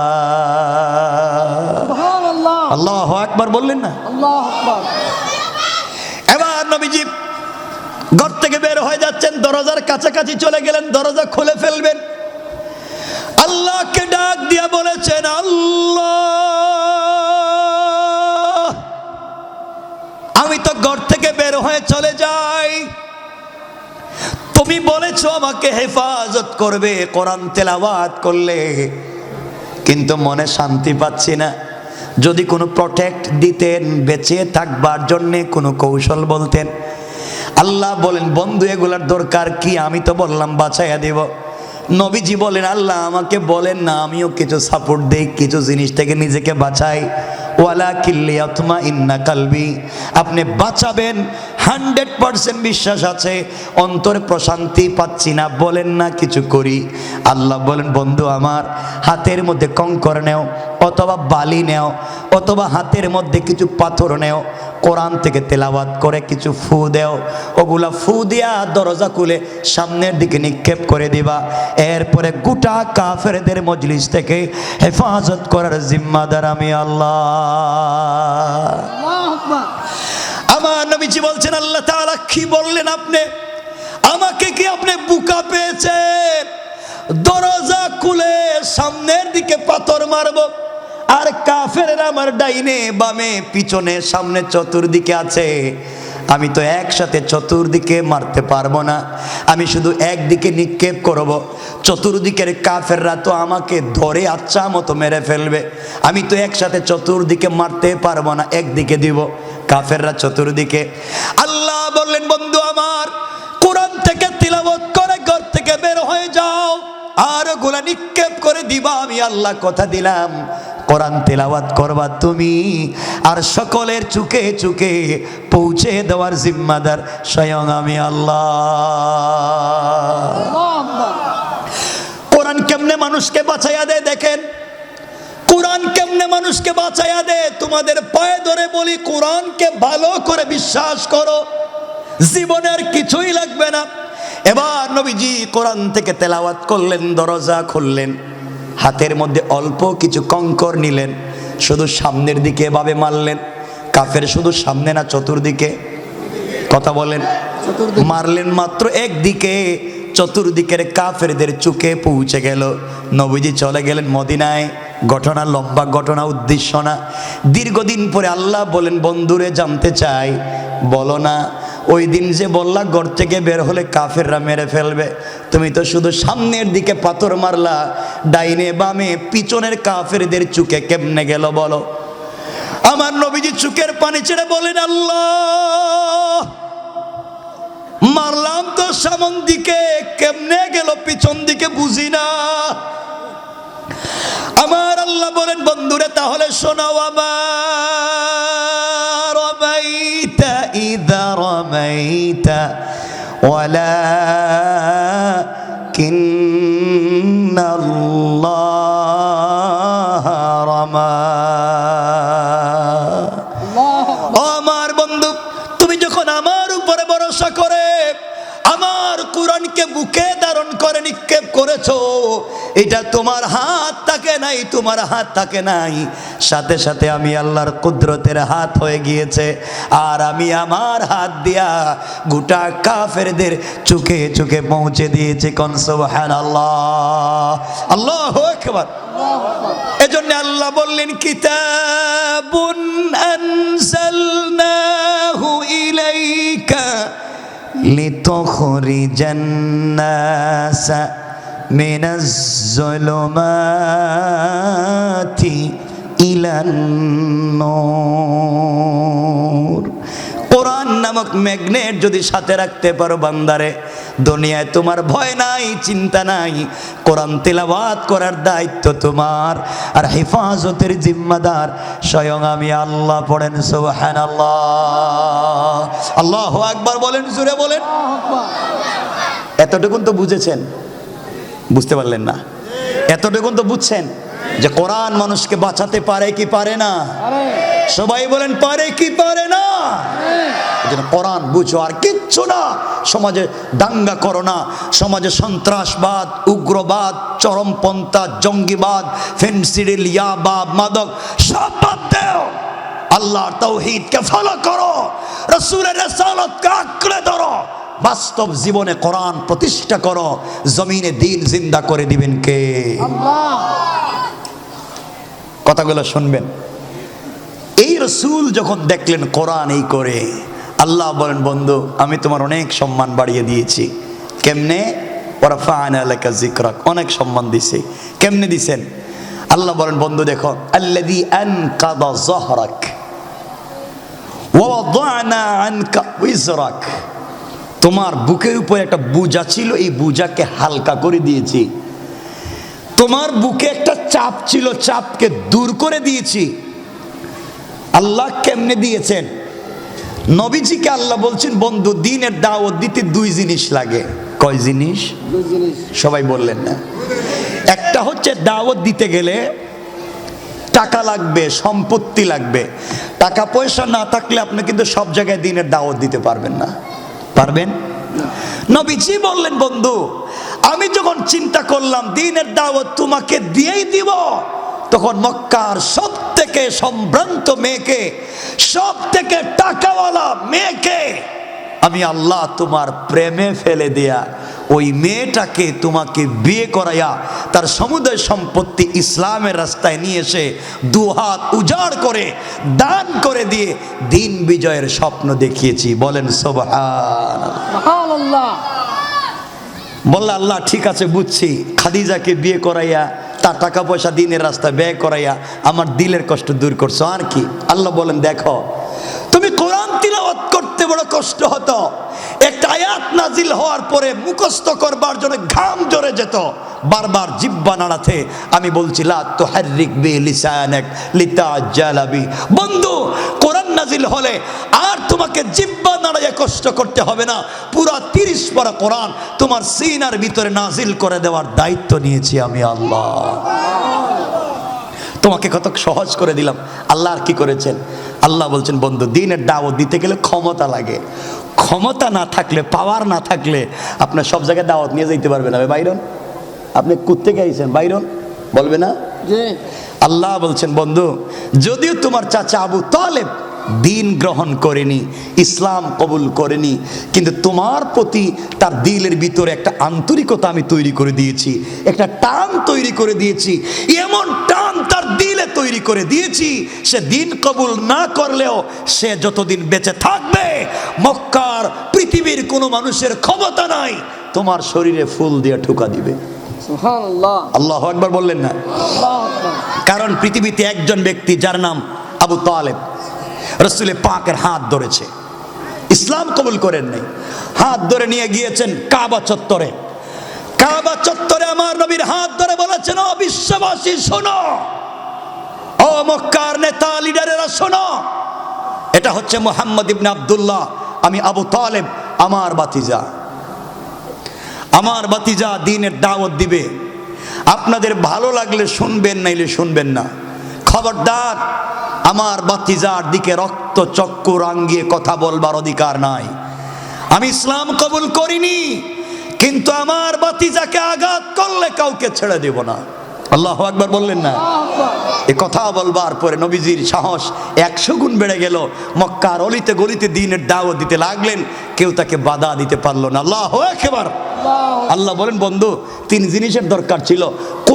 আল্লাহু আকবার বললেন না? আল্লাহু আকবার। এবার নবীজি ঘর থেকে বের হয়ে যাচ্ছেন, দরজার কাছাকাছি চলে গেলেন, দরজা খুলে ফেলবেন। আল্লাহকে ডাক দিয়া বলেছেন, আল্লাহ আমি তো ঘর থেকে বের হয়ে চলে যাই, তুমি বলেছো আমাকে হেফাজত করবে কোরআন তেলাওয়াত করলে, কিন্তু মনে শান্তি পাচ্ছি না। যদি কোনো প্রটেক্ট দিতেন, বেঁচে থাকবার জন্যে কোনো কৌশল বলতেন। আল্লাহ বলেন, বন্ধু এগুলার দরকার কি, আমি তো বললাম বাঁচাইয়া দেব। নবীজি বলেন, আল্লাহ আমাকে বলেন না, আমিও কিছু সাপোর্ট দেই, কিছু জিনিস থেকে নিজেকে বাঁচাই। ওয়ালা কিল্লিয়াতমা ইন্না কালবি, আপনি বাঁচাবেন 100% বিশ্বাস আছে, অন্তরে প্রশান্তি পাচ্ছি না, বলেন না কিছু করি। আল্লাহ বলেন, বন্ধু আমার, হাতের মধ্যে কঙ্কর নেও অথবা বালি নেও অথবা হাতের মধ্যে কিছু পাথর নেও, কোরআন থেকে তেলাওয়াত করে কিছু ফু দেও, ওগুলা ফু দিয়া দরজা খুলে সামনের দিকে নিক্ষেপ করে দিবা। এরপরে গোটা কাফেরদের মজলিস থেকে হেফাজত করার জিম্মাদার আমি আল্লাহ। আল্লাহু আকবার। আমার নবীজি বলছেন, আল্লাহ তাআলা কি বললেন আপনি? আমাকে কি আপনি বোকা পেয়েছেন? দরজা খুলে সামনের দিকে পাথর মারবো, আর কাফেররা আমার ডাইনে বামে পিছনে সামনে চতুর্দিকে আছে, আমি তো একসাথে চতুর্দিকে মারতে পারবো না, আমি শুধু একদিকে নিক্ষেপ করব। চতুর্দিকের কাফেররা তো আমাকে ধরে আচ্ছা মতো মেরে ফেলবে, আমি তো একসাথে চতুর্দিকে মারতে পারবো না, একদিকে দিব, কাফেররা চতুর্দিকে। আল্লাহ বললেন, বন্ধু আমার, কোরআন থেকে তিলাওয়াত করে ঘর থেকে বের হয়ে যাও, আর ওগুলা নিক্ষেপ করে দিবা। আমি আল্লাহ কথা দিলাম, কোরআন তেলাওয়াত করবা তুমি, আর সকলের চুকে চুকে পৌঁছে দেওয়ার জিম্মাদার স্বয়ং আমি আল্লাহ। কোরআন কেমনে মানুষকে বাঁচাইয়া দেয় দেখেন, কোরআন কেমনে মানুষকে বাঁচাইয়া দেয়। তোমাদের পায়ে ধরে বলি, কোরআনকে ভালো করে বিশ্বাস করো, জীবনে আর কিছুই লাগবে না। এবার নবীজি কোরআন থেকে তেলাওয়াত করলেন, দরজা খুললেন, হাতের মধ্যে অল্প কিছু কঙ্কর নিলেন, শুধু সামনের দিকে এভাবে মারলেন। কাফের শুধু সামনে না, চতুর্দিকে, কথা বলেন, মারলেন মাত্র একদিকে, চতুর্দিকের কাফেরদের চুকে পৌঁছে গেল। নবীজি চলে গেলেন মদিনায়। ঘটনা লম্বা, ঘটনা উদ্দেশ্য না। দীর্ঘদিন পরে আল্লাহ বলেন, বন্ধুরে জানতে চাই, বলো না ওই দিন যে বললা ঘর থেকে বের হলে কাফেররা মেরে ফেলবে, তুমি তো শুধু সামনের দিকে পাথর মারলা, ডাইনে বামে পিছনের কাফেরদের চুকে কেমনে গেল বলো? আমার নবীজি চুকের পানি ছেড়ে বলেন, আল্লাহ মারলাম তো সামন দিকে, কেমনে গেল পিছন দিকে বুঝি না। আমার আল্লাহ বলেন, বন্ধুরে তাহলে শোনাও, আমার রমাইতা ইযা রমাইতা ওয়ালাকিন্নাল্লাহ রামা। আমার বন্ধু, তুমি যখন আমার উপরে ভরসা করে আমার কোরআনকে বুকে ধারণ করে নিক্ষেপ করেছো, এটা তোমার হাত থাকে নাই, তোমার হাত থাকে নাই, সাথে সাথে আমি আল্লাহর কুদরতের হাত হয়ে গিয়েছে, আর আমি আমার হাত দিয়া গোটা কাফেরদের চোখে চোখে পৌঁছে দিয়েছি। কোন সুবহানাল্লাহ, আল্লাহু আকবার। এজন্য আল্লাহ বললেন, কিতাবুন আনজালনাহু ইলাইকা লিতুখরিজান নাসা মিনাজ যুলুমাতি ইলান নূর। কোরআন নামক ম্যাগনেট যদি সাথে রাখতে পারো বান্দারে, দুনিয়ায় তোমার ভয় নাই, চিন্তা নাই, কোরআন তেলাওয়াত করার দায়িত্ব তোমার, আর হেফাজতের জিম্মাদার স্বয়ং আমি আল্লাহ। পড়েন সুবহানাল্লাহ। আল্লাহু আকবার বলেন, জোরে বলেন। এতটুকুন তো বুঝেছেন? বুঝতে পারলেন না? এতটুকুন তো বুঝছেন যে কোরআন মানুষকে বাঁচাতে পারে কি পারে না? সবাই বলেন পারে কি পারে না? কোরআন বুঝো, আর কিচ্ছু না। সমাজে দাঙ্গা করো না, সমাজে সন্ত্রাসবাদ, উগ্রবাদ, চরমপন্থা, জঙ্গিবাদ, ফেন্সিডিল, ইয়াবা, মাদক সব বাদ দাও। আল্লাহর তাওহীদকে ফলো করো, রাসূলের রিসালাতকে আঁকড়ে ধরো, বাস্তব জীবনে কোরআন প্রতিষ্ঠা করো। জমিনে দ্বীন জিন্দা করে দিবেন কে? আল্লাহ। কথাগুলো শুনবেন। এই রাসূল যখন দেখলেন কোরআন এই করে, আল্লাহ বলেন বন্ধু আমি তোমার অনেক সম্মান বাড়িয়ে দিয়েছি। কেমনে? ওয়ারাফা'না লাকা যিকরাক, অনেক সম্মান দিছি। কেমনে দিছেন? আল্লাহ বলেন বন্ধু দেখো, আল্লাযী আনকাযা যাহরাক ওয়া ওয়াদা'না আনকা উইজরাক, তোমার বুকের উপর একটা বোঝা ছিল, এই বোঝাকে হালকা করে দিয়েছি। তোমার বুকে একটা চাপ ছিল, চাপকে দূর করে দিয়েছি। আল্লাহ কেমনে দিয়েছেন? নবীজিকে আল্লাহ বলছেন বন্ধু দ্বীনের দাওয়াত দিতে দুই জিনিস লাগে। কয় জিনিস? দুই জিনিস। সবাই বললেন না? একটা হচ্ছে দাওয়াত দিতে গেলে টাকা লাগবে, সম্পত্তি লাগবে। টাকা পয়সা না থাকলে আপনি কিন্তু সব জায়গায় দ্বীনের দাওয়াত দিতে পারবেন না। পারবেন? নবীজি বললেন বন্ধু আমি যখন চিন্তা করলাম দ্বীনের দাওয়াত তোমাকে দিয়েই দিব, তখন মক্কার সব থেকে সম্ভ্রান্ত মেয়েকে, সব থেকে টাকাওয়ালা মেয়েকে আমি আল্লাহ তোমার প্রেমে ফেলে দেয়া ওই মেয়েটাকে তোমাকে বিয়ে করাইয়া তার সমুদয় সম্পত্তি ইসলামের রাস্তায় নিয়ে এসে দুহাত উজাড় করে দান করে দিয়ে দিন বিজয়ের স্বপ্ন দেখিয়েছি। বলেন সুবহানাল্লাহ। বললে আল্লাহ ঠিক আছে বুঝছি, খাদিজাকে বিয়ে করাইয়া তার টাকা পয়সা দিনের রাস্তায় ব্যয় করাইয়া আমার দিলের কষ্ট দূর করছো। আর কি? আল্লাহ বলেন দেখো তুমি কোরআন তিলাওয়াত করতে বড় কষ্ট হতো, একটা আয়াত নাজিল হওয়ার পরে মুখস্থ করবার জন্য ঘাম ঝরে যেত, বারবার জিহ্বা নাড়াতে। আমি বলছি লা তুহাররিক বি লিসানাক লিতাজালা বি, বন্ধু কোরআন নাজিল হলে আর তোমাকে জিহ্বা নাড়াইয়া কষ্ট করতে হবে না। পুরা 30 পারা কোরআন তোমার সিনার ভিতরে নাজিল করে দেওয়ার দায়িত্ব নিয়েছি আমি আল্লাহ। তোমাকে কত সহজ করে দিলাম। আল্লাহ আর কি করেছেন? আল্লাহ বলছেন বন্ধু দ্বীনের দাওয়াত দিতে গেলে ক্ষমতা লাগে। ক্ষমতা না থাকলে, পাওয়ার না থাকলে আপনার সব জায়গায় দাওয়াত নিয়ে যেতে পারবে না। বাইরন আপনি কোত্থেকে আইছেন? বাইরন বলবে না? আল্লাহ বলছেন বন্ধু যদিও তোমার চাচা আবু তালেব দ্বীন গ্রহণ করেনি, ইসলাম কবুল করেনি, কিন্তু তোমার প্রতি তার দিলের ভিতরে একটা আন্তরিকতা আমি তৈরি করে দিয়েছি, একটা টান তৈরি করে দিয়েছি। এমন টান তার দিলে তৈরি করে দিয়েছি, সে দ্বীন কবুল না করলেও সে যতদিন বেঁচে থাকবে মক্কার পৃথিবীর কোনো মানুষের ক্ষমতা নাই তোমার শরীরে ফুল দিয়ে ঠুকা দিবে। আল্লাহু আকবার বললেন না? কারণ পৃথিবীতে একজন ব্যক্তি যার নাম আবু তালেব রাসূলের পাকের হাত ধরেছে, ইসলাম কবুল করেন নাই, হাত ধরে নিয়ে গিয়েছেন কাবা চত্বরে। কাবা চত্বরে আমার নবীর হাত ধরে বলেছেন ও বিশ্ববাসী শোনো, ও মক্কার নেতা লিডারেরা শোনো, এটা হচ্ছে মুহাম্মদ ইবনে আব্দুল্লাহ, আমি আবু তালেব, আমার ভাতিজা। আমার ভাতিজা দ্বীনের দাওয়াত দিবে, আপনাদের ভালো লাগলে শুনবেন, নাইলে শুনবেন না। খবরদার আমার ভাতিজার দিকে রক্ত চক্ষু রাঙ্গিয়ে কথা বলবার অধিকার নাই। আমি ইসলাম কবুল করিনি, কিন্তু আমার ভাতিজাকে আঘাত করলে কাউকে ছেড়ে দেব না। আল্লাহু আকবার বললেন না? এ কথা বলবার পরে নবীজির সাহস 100 গুণ বেড়ে গেল। মক্কার অলিতে গলিতে দ্বীনের দাওয়াত দিতে লাগলেন, কেউ তাকে বাধা দিতে পারলো না। আল্লাহু আকবার। আল্লাহ বলেন বন্ধু 3 জিনিসের দরকার ছিল।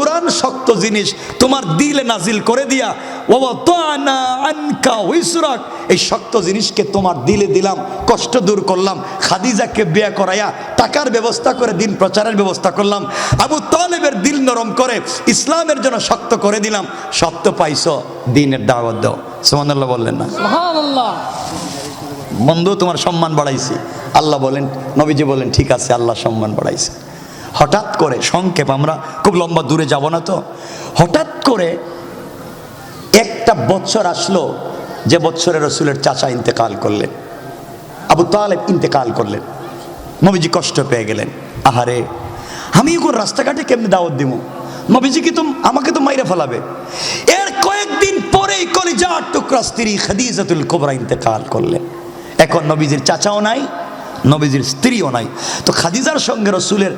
কোরআন শক্ত জিনিস তোমার দিলে নাজিল করে দিয়া ওয়াতানা আনকা উইসরাক, এই শক্ত জিনিসকে তোমার দিলে দিলাম, কষ্ট দূর করলাম। খাদিজাকে বিয়ে করাইয়া টাকার ব্যবস্থা করে দিন প্রচারের ব্যবস্থা করলাম। আবু তালেবের দিল নরম করে ইসলামের জন্য শক্ত করে দিলাম। সত্য পাইছো, দিনের দাওয়াত দাও। সুবহানাল্লাহ বললেন না? সুবহানাল্লাহ। বন্ধু তোমার সম্মান বাড়াইছি। আল্লাহ বলেন, নবীজি বলেন ঠিক আছে, আল্লাহ সম্মান বাড়াইছে। হঠাৎ করে, সংক্ষেপ, আমরা খুব লম্বা দূরে যাব না তো, হঠাৎ করে একটা বছর আসলো যে বছরে রসুলের চাচা ইন্তেকাল করলেন, আবু তালেব ইন্তেকাল করলেন। নবীজি কষ্ট পেয়ে গেলেন, আহারে আমি এখন রাস্তাঘাটে কেমনি দাওয়াত দিব, নবীজি কি আমাকে তো মাইরে ফেলাবে। এর কয়েকদিন পরেই কলিজার টুকরা স্ত্রী খাদিজাতুল কুবরা ইন্তেকাল করলেন। এখন নবীজির চাচাও নাই, নবীজির স্ত্রীও নাই। তো খাদিজার সঙ্গে রসুলের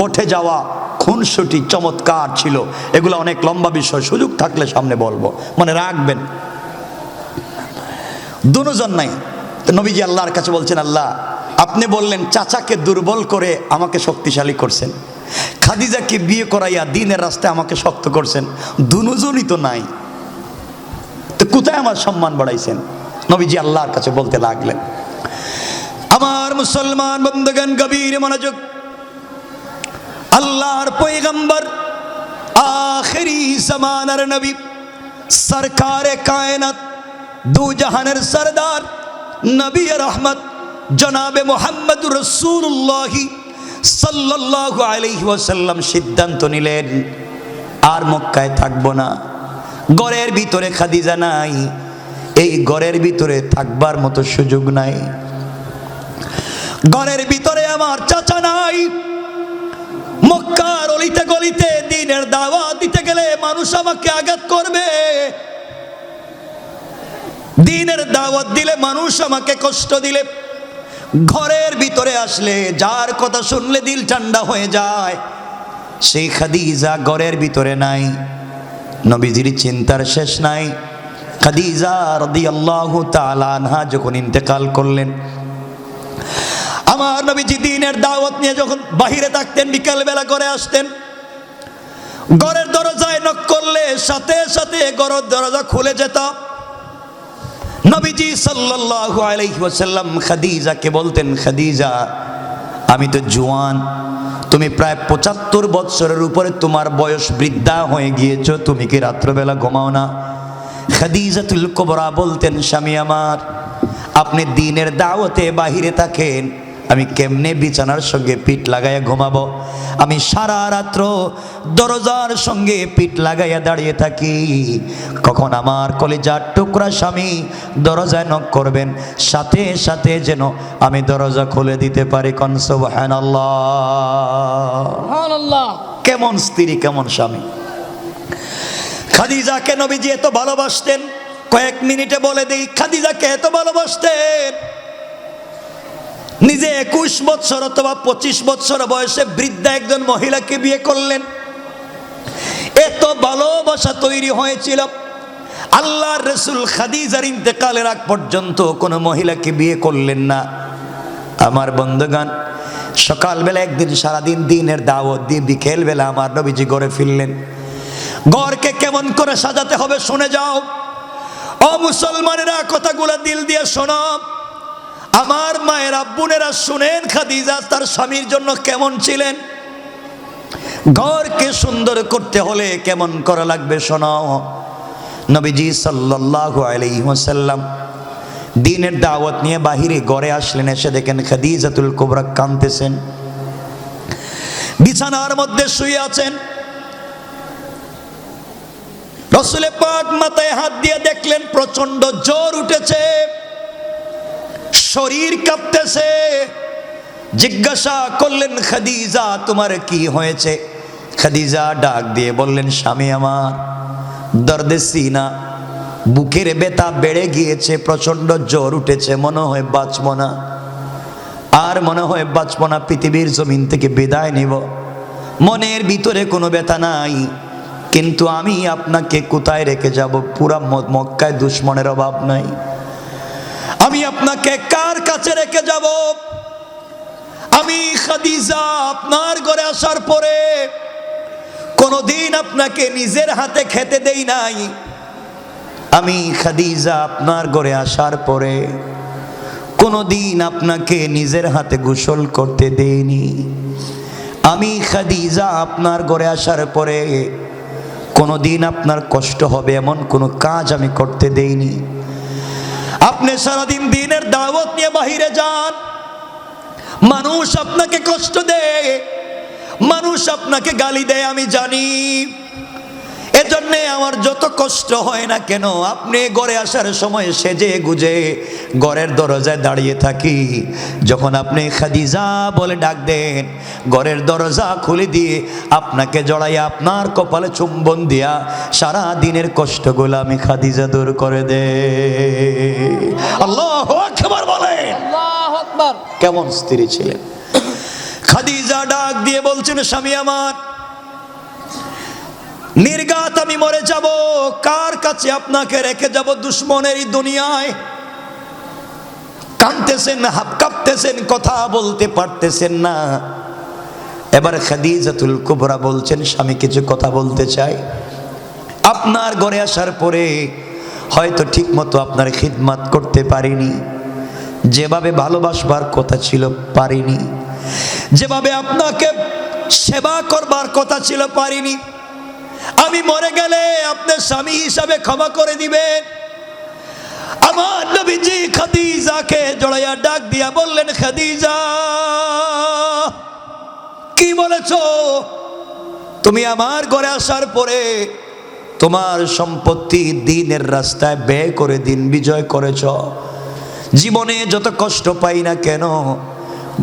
গঠে যাওয়া খুনসুটি চমৎকার ছিল। এগুলো অনেক লম্বা বিষয়, সুযোগ থাকলে সামনে বলবো, মনে রাখবেন। দুজন নাই। তো নবীজি আল্লাহর কাছে বলছেন, আল্লাহ আপনি বললেন চাচাকে দুর্বল করে আমাকে শক্তিশালী করছেন, খাদিজাকে বিয়ে করাইয়া দিনের রাস্তায় আমাকে শক্ত করছেন, দুজনই তো নাই, তো কোথায় আমার সম্মান বাড়াইছেন? নবীজি আল্লাহর কাছে বলতে লাগলেন। আমার মুসলমান বন্ধুগণ, গভীর মনোযোগ। আল্লাহর পয়গম্বর, আখেরি জামানার নবী, সরকারে কায়নাত, দু জাহানের সরদার, নবী রহমত জনাবে মুহাম্মদুর রাসূলুল্লাহ সাল্লাল্লাহু আলাইহি ওয়াসাল্লাম সিদ্ধান্ত নিলেন আর মক্কায় থাকবো না। ঘরের ভিতরে খাদিজা নাই, এই ঘরের ভিতরে থাকবার মতো সুযোগ নাই। ঘরের ভিতরে আমার চাচা নাই। মক্কার অলিতে গলিতে দ্বীনের দাওয়াত দিতে গেলে মানুষ আমাকে আঘাত করবে, দ্বীনের দাওয়াত দিলে মানুষ আমাকে কষ্ট দিলে, ঘরের ভিতরে আসলে যার কথা শুনলে দিল ঠান্ডা হয়ে যায়, সেই খাদিজা ঘরের ভিতরে নাই। নবীজির চিন্তার শেষ নাই। খাদিজা রাদিয়াল্লাহু তাআলা আনহা যখন ইন্তেকাল করলেন, আমার নবীজি দ্বীনের দাওয়াত নিয়ে যখন বাহিরে থাকতেন, বিকাল বেলা করে আসতেন, ঘরের দরজায় নক করলে সাথে সাথে ঘরের দরজা খুলে যেত। নবীজি সাল্লাল্লাহু আলাইহি ওয়াসাল্লাম খাদিজাকে বলতেন, খাদিজা আমি তো জওয়ান, তুমি প্রায় ৭৫ বছরের উপরে তোমার বয়স, বৃদ্ধা হয়ে গিয়েছো, তুমি কি রাত্রবেলা ঘুমাও না? খাদিজাতুল কুবরা বলতেন, স্বামী আমার আপনি দ্বীনের দাওয়াতে বাহিরে থাকেন, আমি কেমনে বিছানার সঙ্গে পিঠ লাগাইয়া ঘুমাবো? আমি সারা রাত্র দরজার সঙ্গে পিঠ লাগাইয়া দাঁড়িয়ে থাকি, কখন আমার কলিজার টুকরা স্বামী দরজায় নক করবেন, সাথে সাথে যেন আমি দরজা খুলে দিতে পারি। কোন সুবহানাল্লাহ। সুবহানাল্লাহ। কেমন স্ত্রী, কেমন স্বামী। খাদিজাকে নবীজি এত ভালোবাসতেন, কয়েক মিনিটে বলে দেই, খাদিজাকে এত ভালোবাসতেন, নিজে 21 বছর অথবা 25 বছর বয়সে বৃদ্ধা একজন মহিলাকে বিয়ে করলেন। এত ভালোবাসা তৈরি হয়েছিল, আল্লাহর রাসূল খাদিজার ইন্তেকালের আগ পর্যন্ত কোনো মহিলাকে বিয়ে করলেন না। আমার বন্ধুগণ, সকালবেলা একদিন সারাদিন দ্বীনের দাওয়াত দিয়ে বিকেলবেলা আমার নবীজি ঘরে ফিরলেন। ঘরকে কেমন করে সাজাতে হবে শুনে যাও। ও মুসলমানেরা, কথাগুলো দিল দিয়ে শোনো। আমার মায়ের বোনেরা শুনেন, খাদিজা তার স্বামীর জন্য কেমন ছিলেন। ঘরকে সুন্দর করতে হলে কেমন করা লাগবে শোনো। নবীজি সাল্লাল্লাহু আলাইহি ওয়াসাল্লাম দ্বীনের দাওয়াত নিয়ে বাহিরে ঘরে আসলেন। এসে দেখেন খাদিজাতুল কুবরা কাঁদতেছেন, বিছানার মধ্যে শুয়ে আছেন। রাসূল পাক মাথায় হাত দিয়ে দেখলেন প্রচন্ড জ্বর উঠেছে, শরীর কাঁপতেছে। জিজ্ঞাসা করলেন, খাদিজা তোমার কি হয়েছে? খাদিজা ডাক দিয়ে বললেন, স্বামী আমার দর্দে সিনা, বুকের ব্যথা বেড়ে গিয়েছে, প্রচন্ড জ্বর উঠেছে, মনে হয় বাঁচব না, আর মনে হয় বাঁচব না, পৃথিবীর জমিন থেকে বিদায় নিব। মনের ভিতরে কোনো ব্যথা নাই, কিন্তু আমি আপনাকে কোথায় রেখে যাব? পুরা মক্কায় দুশ্মনের অভাব নাই, আমি আপনাকে কার কাছে রেখে যাব? আমি খাদিজা আপনার ঘরে আসার পরে কোনোদিন আপনাকে নিজের হাতে খেতে দেই নাই। আমি খাদিজা আপনার ঘরে আসার পরে কোনোদিন আপনাকে নিজের হাতে গোসল করতে দেইনি। আমি খাদিজা আপনার ঘরে আসার পরে কোনোদিন আপনার কষ্ট হবে এমন কোনো কাজ আমি করতে দেইনি। আপনি সারাদিন দিনের দাওয়াত নিয়ে বাহিরে যান, মানুষ আপনাকে কষ্ট দেয়, মানুষ আপনাকে গালি দেয়, আমি জানি। এজন্যে আমার যত কষ্ট হয় না কেন, আপনি ঘরে আসার সময় সেজে গুজে ঘরের দরজায় দাঁড়িয়ে থাকি। যখন আপনি খাদিজা বলে ডাক দেন, ঘরের দরজা খুলে দিয়ে আপনাকে জড়াইয়া আপনার কপালে চুম্বন দিয়া সারা দিনের কষ্টগুলো আমি খাদিজা দূর করে দে। আল্লাহু আকবার বলেন। আল্লাহু আকবার। কেমন স্ত্রী ছিলেন। খাদিজা ডাক দিয়ে বলছেন, স্বামী আমার, নির্ঘাত আমি মরে যাব, কার কাছে আপনাকে রেখে যাব দুশ্মনের এই দুনিয়ায়। কাঁদতেছেন, হাত কাঁপতেছেন, কথা বলতে পারতেছেন না। এবার খাদিজাতুল কুবরা বলছেন, স্বামী কিছু কথা বলতে চাই। আপনার ঘরে আসার পরে হয়তো ঠিক মতো আপনার খিদমত করতে পারিনি, যেভাবে ভালোবাসবার কথা ছিল পারিনি, যেভাবে আপনাকে সেবা করবার কথা ছিল পারিনি। আমি মরে গেলে আপনি স্বামী হিসাবে ক্ষমা করে দিবেন। আমার নবীজি খাদিজাকে জড়াইয়া ডাক দিয়া বললেন, খাদিজা কি বলেছো? তুমি আমার ঘরে আসার পরে তোমার সম্পত্তি দ্বীনের রাস্তায় ব্যয় করে দিন বিজয় করেছ। জীবনে যত কষ্ট পাই না কেন,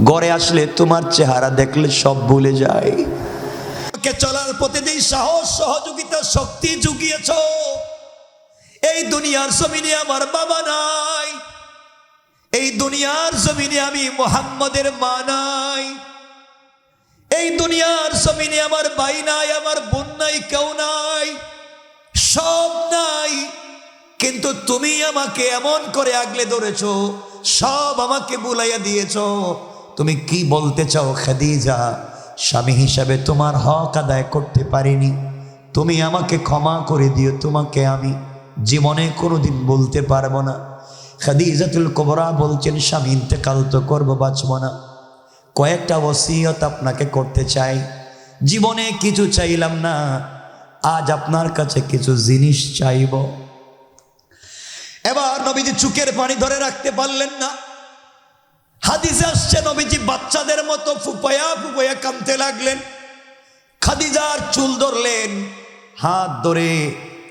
ঘরে আসলে তোমার চেহারা দেখলে সব ভুলে যায়। চলার পথে যেই সাহস সহযোগিতা শক্তি জুগিয়েছ, এই দুনিয়ার জমিনে আমার বাবা নাই, এই দুনিয়ার জমিনে আমি মুহাম্মদের মা নাই, এই দুনিয়ার জমিনে আমার ভাই নাই, আমার বোন নাই, কেউ নাই, সব নাই। কিন্তু তুমি আমাকে এমন করে আগলে ধরেছ, সব আমাকে বুলাইয়া দিয়েছ। তুমি কি বলতে চাও খাদিজা? স্বামী হিসাবে তোমার হক আদায় করতে পারিনি, তুমি আমাকে ক্ষমা করে দিও, তোমাকে আমি জীবনে কোনোদিন বলতে পারবো না। খাদিজাতুল কুবরা বলছেন, স্বামী ইন্তেকাল তো করবো, বাঁচবো না, কয়েকটা ওসিয়ত আপনাকে করতে চাই। জীবনে কিছু চাইলাম না, আজ আপনার কাছে কিছু জিনিস চাইব। এবার নবীজি চোখের পানি ধরে রাখতে পারলেন না। হাদিসে আসছে নবীজি বাচ্চাদের মতো ফুপায়া ফুপায়া কাঁদতে লাগলেন। খাদিজার চুল ধরলেন, হাত ধরে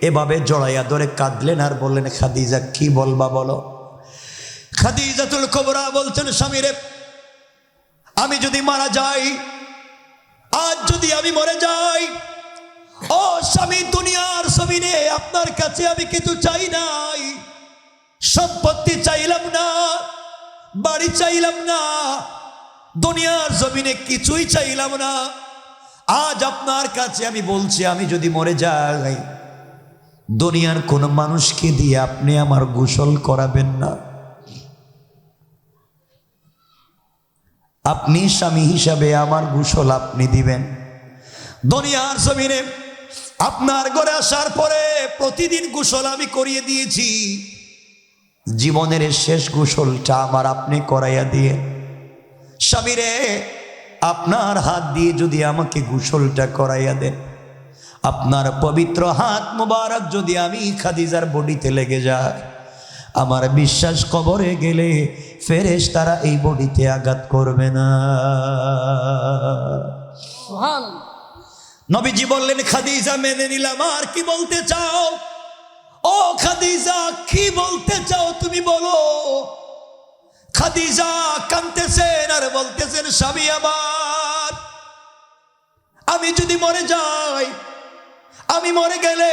এভাবে জড়াইয়া ধরে কাঁদলেন আর বললেন, খাদিজা কি বলবা বলো। খাদিজাতুল কুবরা বলছেন, স্বামী রে, আমি যদি মারা যাই, আজ যদি আমি মরে যাই, ও স্বামী, দুনিয়ার জমিনে আপনার কাছে আমি কিছু চাই নাই, সম্পত্তি চাইলাম না, বাড়ি চাইলাম না, দুনিয়ার জমিনে কিছুই চাইলাম না। আজ আপনার কাছে আমি বলছি, আমি যদি মরে যাই, দুনিয়ার কোন মানুষকে দিয়ে আপনি আমার গোসল করাবেন না। আপনি স্বামী হিসাবে আমার গোসল আপনি দিবেন। দুনিয়ার জমিনে আপনার ঘরে আসার পরে প্রতিদিন গোসল আমি করিয়ে দিয়েছি, জীবনের শেষ গোসলটা আমার আপনি করাইয়া দিয়ে। স্বামী রে, আপনার হাত দিয়ে যদি আমাকে গোসলটা করাইয়া দেন, আপনার পবিত্র হাত মুবারক যদি আমি খাদিজার বডিতে লেগে যায়, আমার বিশ্বাস কবরে গেলে ফেরেশতারা এই বডিতে আঘাত করবে না। সুবহানাল্লাহ। নবীজি বললেন, খাদিজা মেনে নিলাম, আর কি বলতে চাও? ও খাদিজা, কি বলতে চাও তুমি বলো। খাদিজা কাঁদতেছেন আর বলতেছেন, স্বামী আমার, আমি যদি মরে যাই, আমি মরে গেলে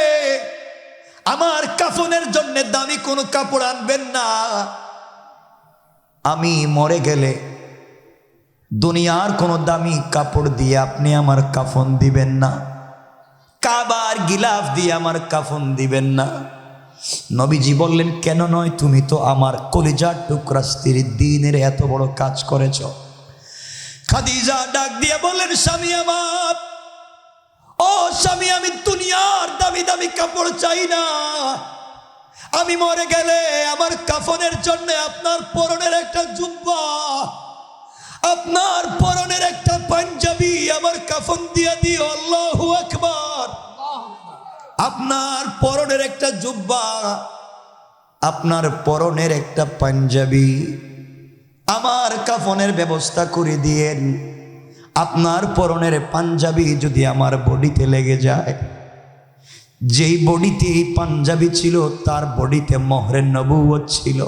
আমার কাফনের জন্য দামি কোনো কাপড় আনবেন না। আমি মরে গেলে দুনিয়ার কোনো দামি কাপড় দিয়ে আপনি আমার কাফন দিবেন না, কাবার গিলাফ দিয়ে আমার কাফন দিবেন না। নবীজি বললেন, কেন নয়, তুমি তো আমার কলিজার টুকরা স্ত্রীর দ্বীনের এত বড় কাজ করেছ। খাদিজা ডাক দিয়ে বললেন, স্বামী আমার, ও স্বামী, আমি দুনিয়ার দামি দামি কাপড় চাই না। আমি মরে গেলে আমার কাফনের জন্য আপনার পরনের একটা জুব্বা, আপনার পরনের একটা পাঞ্জাবি আমার কাফন দিয়া দিও। আল্লাহু আকবার। আপনার পরনের একটা জুব্বা, আপনার পরনের একটা পাঞ্জাবি আমার কাফনের ব্যবস্থা করে দিয়েন। আপনার পরনের পাঞ্জাবি যদি আমার বডিতে লেগে যায়, যেই বডিতে এই পাঞ্জাবি ছিল তার বডিতে মোহরে নবুয়ত ছিল।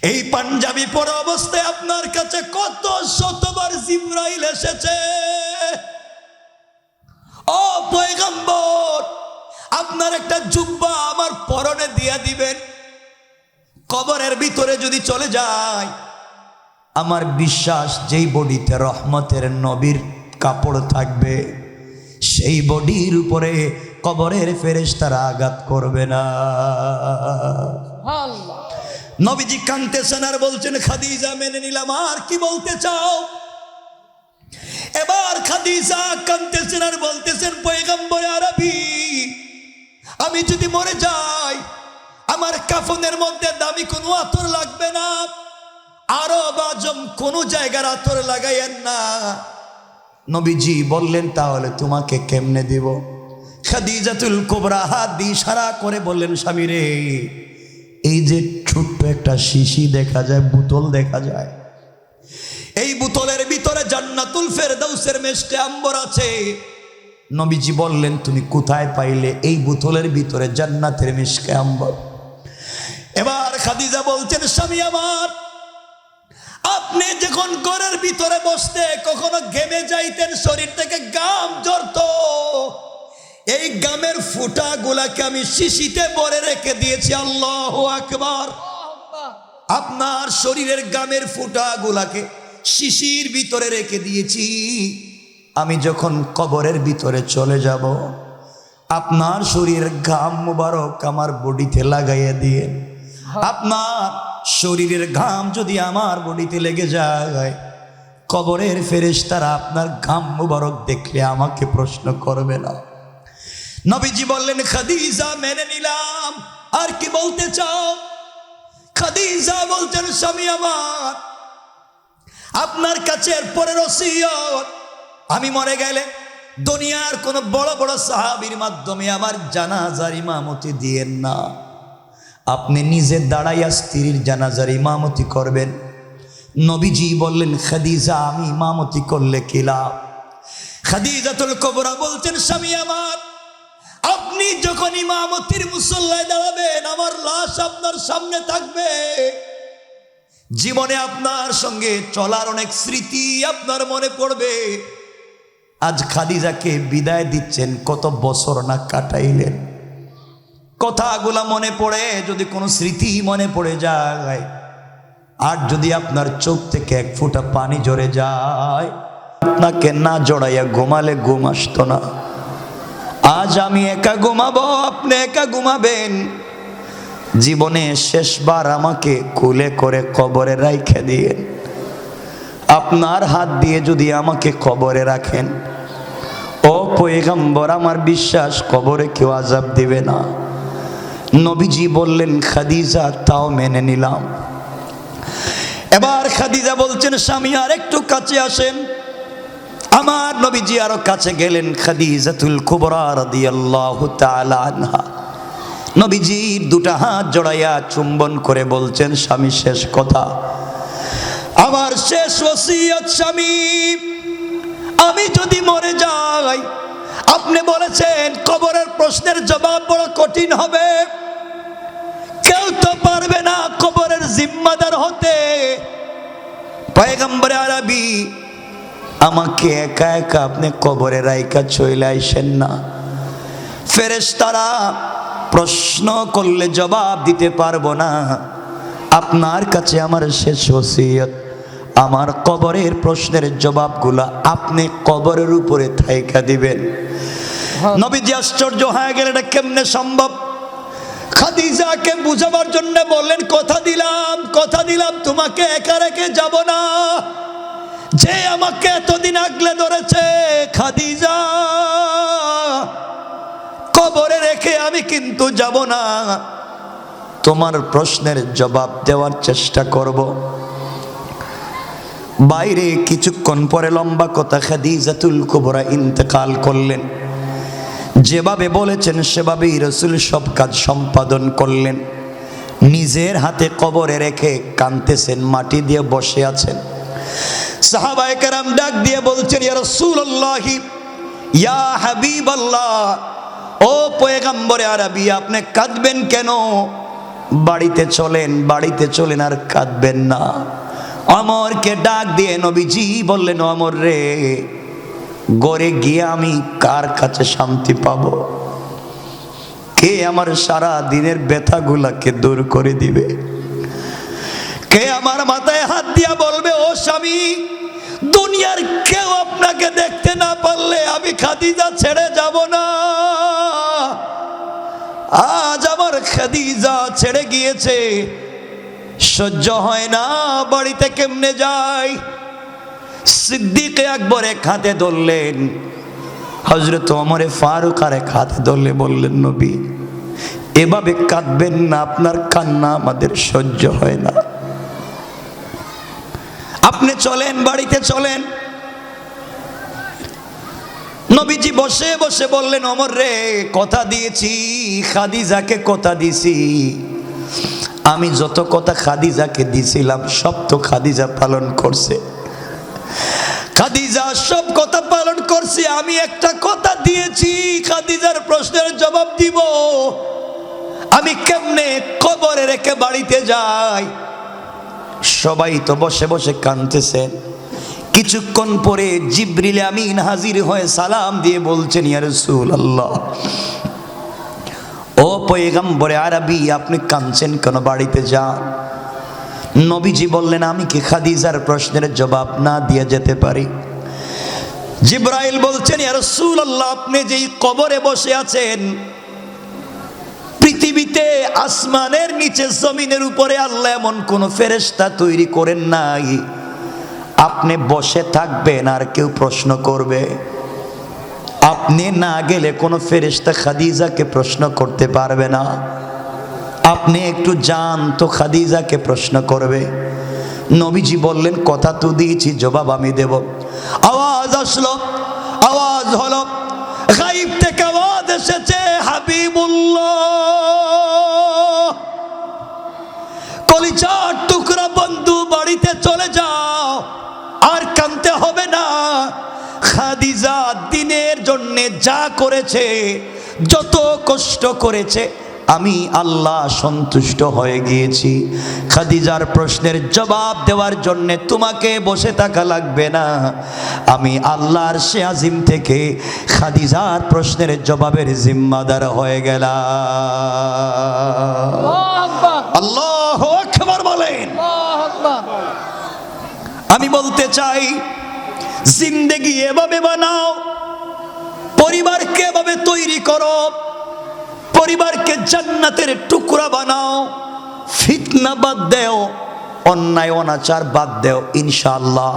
এই পাঞ্জাবি পরা অবস্থায় আপনার কাছে কত শতবার জিবরাইল এসেছে। ও পয়গম্বর, আপনার একটা জুব্বা আমার পরনে দিয়া দিবেন। কবরের ভিতরে যদি চলে যায়, আমার বিশ্বাস যেই বডিতে রহমতের নবীর কাপড় থাকবে সেই বডির উপরে কবরের ফেরেশতারা আঘাত করবে না। আল্লাহ। নবীজি কাঁদতেছেন আর বলছেন, খাদিজা মেনে নিলাম, আর কি বলতে চাও? এবার খাদিজা কাঁদতেছেন আর বলতেছেন, পয়গম্বর আরবি, আমি যদি মরে যাই আমার কাফনের মধ্যে দামি কোনো আতর লাগবে না, আরব আজম কোনো জায়গার আতর লাগাইয়েন না। নবীজি বললেন, তাহলে তোমাকে কেমনে দিব? খাদিজাতুল কুবরা হাত দিয়ে ইশারা করে বললেন, স্বামী রে, এই যে ছোট্ট একটা শিশি দেখা যায়, বোতল দেখা যায়, এই বোতলের ভিতরে জান্নাতুল ফেরদাউসের মেশকে আম্বর আছে। নবীজি বললেন, তুমি কোথায় পাইলে? এই বোতলের ভিতরে জান্নাতের মেশকে আম্বর। এবার খাদিজা বলছেন, স্বামী আমার, আপনি যখন ঘরের ভিতরে বসতে কখনো ঘেমে যাইতেন, শরীর থেকে গাম ঝরতো, এই গামের ফুটা গুলাকে আমি শিশিতে ভরে রেখে দিয়েছি। আল্লাহু আকবার। আপনার শরীরের গামের ফুটা গুলাকে শিশির ভিতরে রেখে দিয়েছি। আমি যখন কবরের ভিতরে চলে যাব, আপনার শরীরের ঘাম মুবারক আমার বডিতে লাগাইয়া দিয়ে, আপনার শরীরের ঘাম যদি আমার বডিতে লেগে যায়, কবরের ফেরেশতারা আপনার ঘাম মুবারক দেখলে আমাকে প্রশ্ন করবে না। নবীজি বললেন, খাদিজা মেনে নিলাম, আর কি বলতে চাও? খাদিজা বলছেন, স্বামী আমার, আপনার কাছে এরপরে ওসিয়ত, আমি মরে গেলে দুনিয়ার কোন বড় বড় সাহাবীর মাধ্যমে আমার জানাজার ইমামতি দিয়েন না, আপনি নিজে দাঁড়াইয়া স্ত্রীর জানাজার ইমামতি করবেন। নবীজি বললেন, খাদিজা, আমি ইমামতি করলে কি লাভ? খাদিজাতুল কুবরা বলছেন, স্বামী আমার, আপনি যখন ইমামতির মুসল্লায় দাঁড়াবেন, আমার লাশ আপনার সামনে থাকবে। জীবনে আপনার সঙ্গে চলার অনেক স্মৃতি আপনার মনে পড়বে। আজ খাদিজাকে বিদায় দিচ্ছেন, কত বছর না কাটাইলেন, কথাগুলা মনে পড়ে, যদি কোনো স্মৃতি মনে পড়ে যায়, আর যদি আপনার চোখ থেকে এক ফোঁটা পানি ঝরে যায়, আপনাকে না জড়াইয়া ঘুমালে ঘুম আসতো না। আজ আমি একা ঘুমাবো, আপনি একা ঘুমাবেন। জীবনে শেষবার আমাকে কোলে করে কবরে রাইখে দিয়ে, আপনার হাত দিয়ে যদি আমাকে কবরে রাখেন, ও পয়গম্বর, আমার বিশ্বাস কবরে কেউ আযাব দিবে না। নবীজি বললেন, খাদিজা, তাও মেনে নিলাম। এবার খাদিজা বলছেন, স্বামী আর একটু কাছে আসেন। আমার নবীজি আরো কাছে গেলেন। খাদিজাতুল কুবরা রাদিয়াল্লাহু তাআলা আনহা নবীজির দুটা হাত জড়াইয়া চুম্বন করে বলছেন, স্বামী, শেষ কথা, আমার শেষ ওসিয়ত, স্বামী, আমি যদি মরে যাই, আপনি বলেছেন কবরের প্রশ্নের জবাব বড় কঠিন হবে, কেউ তো পারবে না কবরের জিম্মাদার হতে। পয়গম্বর আরবি, আমাকে একা একা আপনি কবরে রাইখা চলে আইসেন না। ফেরেশতারা প্রশ্ন করলে জবাব দিতে পারবো না। আপনার কাছে আমার শেষ ওসিয়ত, আমার কবরের প্রশ্নের জবাবগুলা আপনি কবরের উপরে থাইকা দিবেন। নবীজি আশ্চর্য হয়ে গেলেন, এটা কেমনে সম্ভব? খাদিজাকে বুঝাবার জন্য বললেন, কথা দিলাম তোমাকে একা রেখে যাব না। যে আমাকে এতদিন আগলে ধরেছে, খাদিজা কিন্তু যাব না, তোমার প্রশ্নের জবাব দেওয়ার চেষ্টা করব। বাইরে কিছুক্ষণ পরে লম্বা কথা, খাদিজাতুল কুবরা ইন্তেকাল করলেন। যেভাবে বলেছেন সেভাবেই রাসূল সব কাজ সম্পাদন করলেন। নিজের হাতে কবরে রেখে কাঁদতেছেন, মাটি দিয়ে বসে আছেন। সাহাবায়ে কেরাম ডাক দিয়ে বলছেন, ইয়া রাসূলুল্লাহ, ইয়া হাবিবাল্লাহ, ও পয়গম্বরে আরবি, আপনি কাঁদবেন কেন? বাড়িতে চলেন, বাড়িতে চলেন, আর কাঁদবেন না। ওমরকে ডাক দিয়ে নবীজি বললেন, ওমর রে, গড়ে গিয়ে আমি কার কাছে শান্তি পাবো? কে আমার সারা দিনের ব্যথাগুলাকে দূর করে দিবে? কে আমার মাথায় হাত দিয়া বলবে, ও স্বামী, দুনিয়ার কেউ আপনাকে দেখতে না পারলে আমি খাদিজা ছেড়ে যাব না। আজ আমার খাদিজা ছেড়ে গিয়েছে, সহ্য হয় না, বাড়িতে কেমনে যাই? সিদ্দিক আকবর এক হাতে ধরলেন, হযরত ওমরে ফারুক আর এক হাতে ধরলে বললেন, নবী, এভাবে কাঁদবেন না, আপনার কান্না আমাদের সহ্য হয় না। আপনি চলেন, বাড়িতে চলেন। নবীজি বসে বসে বললেন, ওমর রে, কথা দিয়েছি, খাদিজাকে কথা দিছি, আমি যত কথা খাদিজাকে দিছিলাম সব তো খাদিজা পালন করছে। খাদিজা সব কথা পালন করছে, আমি একটা কথা দিয়েছি, খাদিজার প্রশ্নের জবাব দিব। আমি কেমনে কবরে রেখে বাড়িতে যাই? সবাই তো বসে বসে কাঁদতেছেন। কিছুক্ষণ পরে জিবরিল আমিন হাজির হয়ে সালাম দিয়ে বলছেন, ইয়া রাসূলুল্লাহ, ও পয়গম্বরে আরবি, আপনি কাঁদছেন কেন? বাড়িতে যান। নবীজি বললেন, আমি কি খাদিজার প্রশ্নের জবাব না দিয়ে যেতে পারি? জিবরাইল বলছেন, ইয়া রাসূলুল্লাহ, আপনি যেই কবরে বসে আছেন, পৃথিবীতে আসমানের নিচে জমিনের উপরে আল্লাহ এমন কোন ফেরেশতা তৈরি করেন নাই আপনি বসে থাকবেন আর কেউ প্রশ্ন করবে। আপনি না গেলে কোনো ফেরেশতা খাদিজাকে প্রশ্ন করতে পারবে না। আপনি একটু যান তো খাদিজাকে প্রশ্ন করবে। নবীজি বললেন, কথা তো দিয়েছি, জবাব আমি দেব। আওয়াজ আসলো, আওয়াজ হলো, গায়ব থেকে আওয়াজ এসেছে, হাবিবুল্লাহ, কলিজার টুকরা বন্ধু, বাড়িতে চলে যাও, আর কাঁদতে হবে না। খাদিজা দিনের জন্য যা করেছে, যত কষ্ট করেছে, আমি আল্লাহ সন্তুষ্ট হয়ে গিয়েছি। খাদিজার প্রশ্নের জবাব দেওয়ার জন্য তোমাকে বসে থাকা লাগবে না। আমি আল্লাহর আরশে আজিম থেকে খাদিজার প্রশ্নের জবাবের জিম্মাদার হয়ে গেলাম। আল্লাহু আকবার বলেন। আমি বলতে চাই, জিন্দেগি এভাবে বানাও, পরিবারকে এভাবে তৈরি করো, পরিবারকে জান্নাতের টুকরা বানাও। ফিতনা বাদ দেও, অন্যায় অনাচার বাদ দেও, ইনশাআল্লাহ।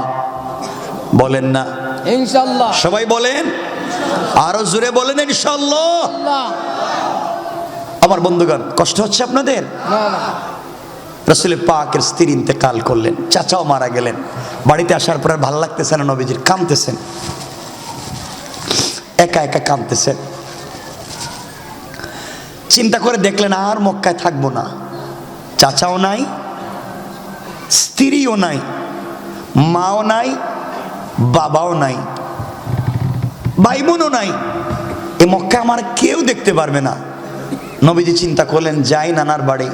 বলেন না ইনশাআল্লাহ? সবাই বলেন, আরো জোরে বলেন, ইনশাআল্লাহ। আমার বন্ধুগণ, কষ্ট হচ্ছে আপনাদের? রাসূল পাকের স্ত্রী ইন্তেকাল করলেন, চাচাও মারা গেলেন। বাড়িতে আসার পর ভালো লাগতেছে না নবীজির, কাঁদতেছেন, একা একা কাঁদতেছেন। চিন্তা করে দেখলেন, আর মক্কায় থাকবো না। চাচাও নাই, স্ত্রীও নাই, মাও নাই, বাবাও নাই, ভাই বোনও নাই। এ মক্কা আমার কেউ দেখতে পারবে না। নবীজি চিন্তা করলেন, যাই নানার বাড়ি।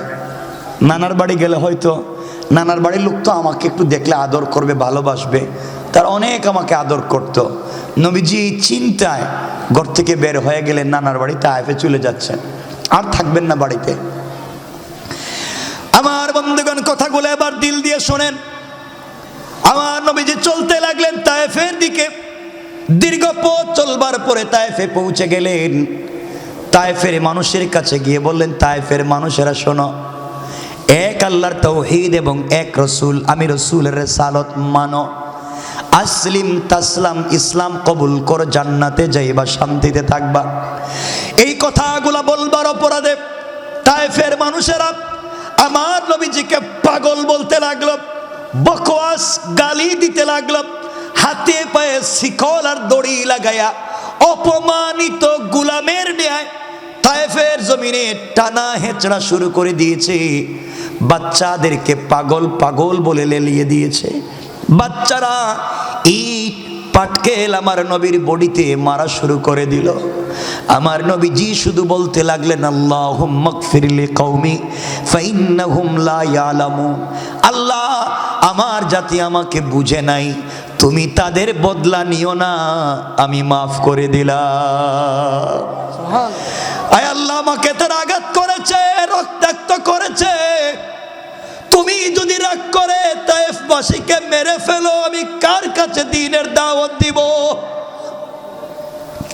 নানার বাড়ি গেলে হয়তো নানার বাড়ির লোক তো আমাকে একটু দেখলে আদর করবে, ভালোবাসবে, তার অনেক আমাকে আদর করত। নবীজি এই চিন্তায় ঘর থেকে বের হয়ে গেলেন, নানার বাড়ি তায়েফে চলে যাচ্ছেন, আর থাকবেন না বাড়িতে। আমার বন্ধুগণ, কথাগুলো এবার দিল দিয়ে শোনেন। আমার নবীজি চলতে লাগলেন তায়েফের দিকে। দীর্ঘ পথ চলবার পরে তায়েফে পৌঁছে গেলেন। তায়েফের মানুষের কাছে গিয়ে বললেন, তায়েফের মানুষেরা শোনো, এক আল্লাহর তাওহীদ এবং এক রসুল, আমি রসুলের রিসালাত মানো। আসলিম তাসলাম, ইসলাম কবুল করো, জান্নাতে যাইবা, শান্তিতে থাকবা। এই কথাগুলা বলবার অপরাধে তায়েফের মানুষেরা আমার নবীজিকে পাগল বলতে লাগলো, বকওয়াস গালি দিতে লাগলো, হাতে পায়ে শিকল আর দড়ি লাগায়া অপমানিত গোলামের ন্যায় তায়েফের জমিনে টানা হেঁচড়া শুরু করে দিয়েছে। বাচ্চাদেরকে পাগল পাগল বলে লেলিয়ে দিয়েছে। বাচ্চারা ইট পাটকেল আমার নবীর বডিতে মারা শুরু করে দিল। আমার নবীজি শুধু বলতে লাগলেন, আল্লাহুম্মা গফির লিকওমি ফাইন্নাহুম লা ইয়ালামুন। আল্লাহ, আমার জাতি আমাকে বুঝে নাই, তুমি তাদের বদলা নিও না, আমি মাফ করে দিলাম। আয় আল্লাহ, আমাকে তারা আঘাত করেছে, রক্তাক্ত করেছে, তুমি যদি রাগ করে তায়েফবাসীকে মেরে ফেলো, আমি কার কাছে দ্বীনের দাওয়াত দিব?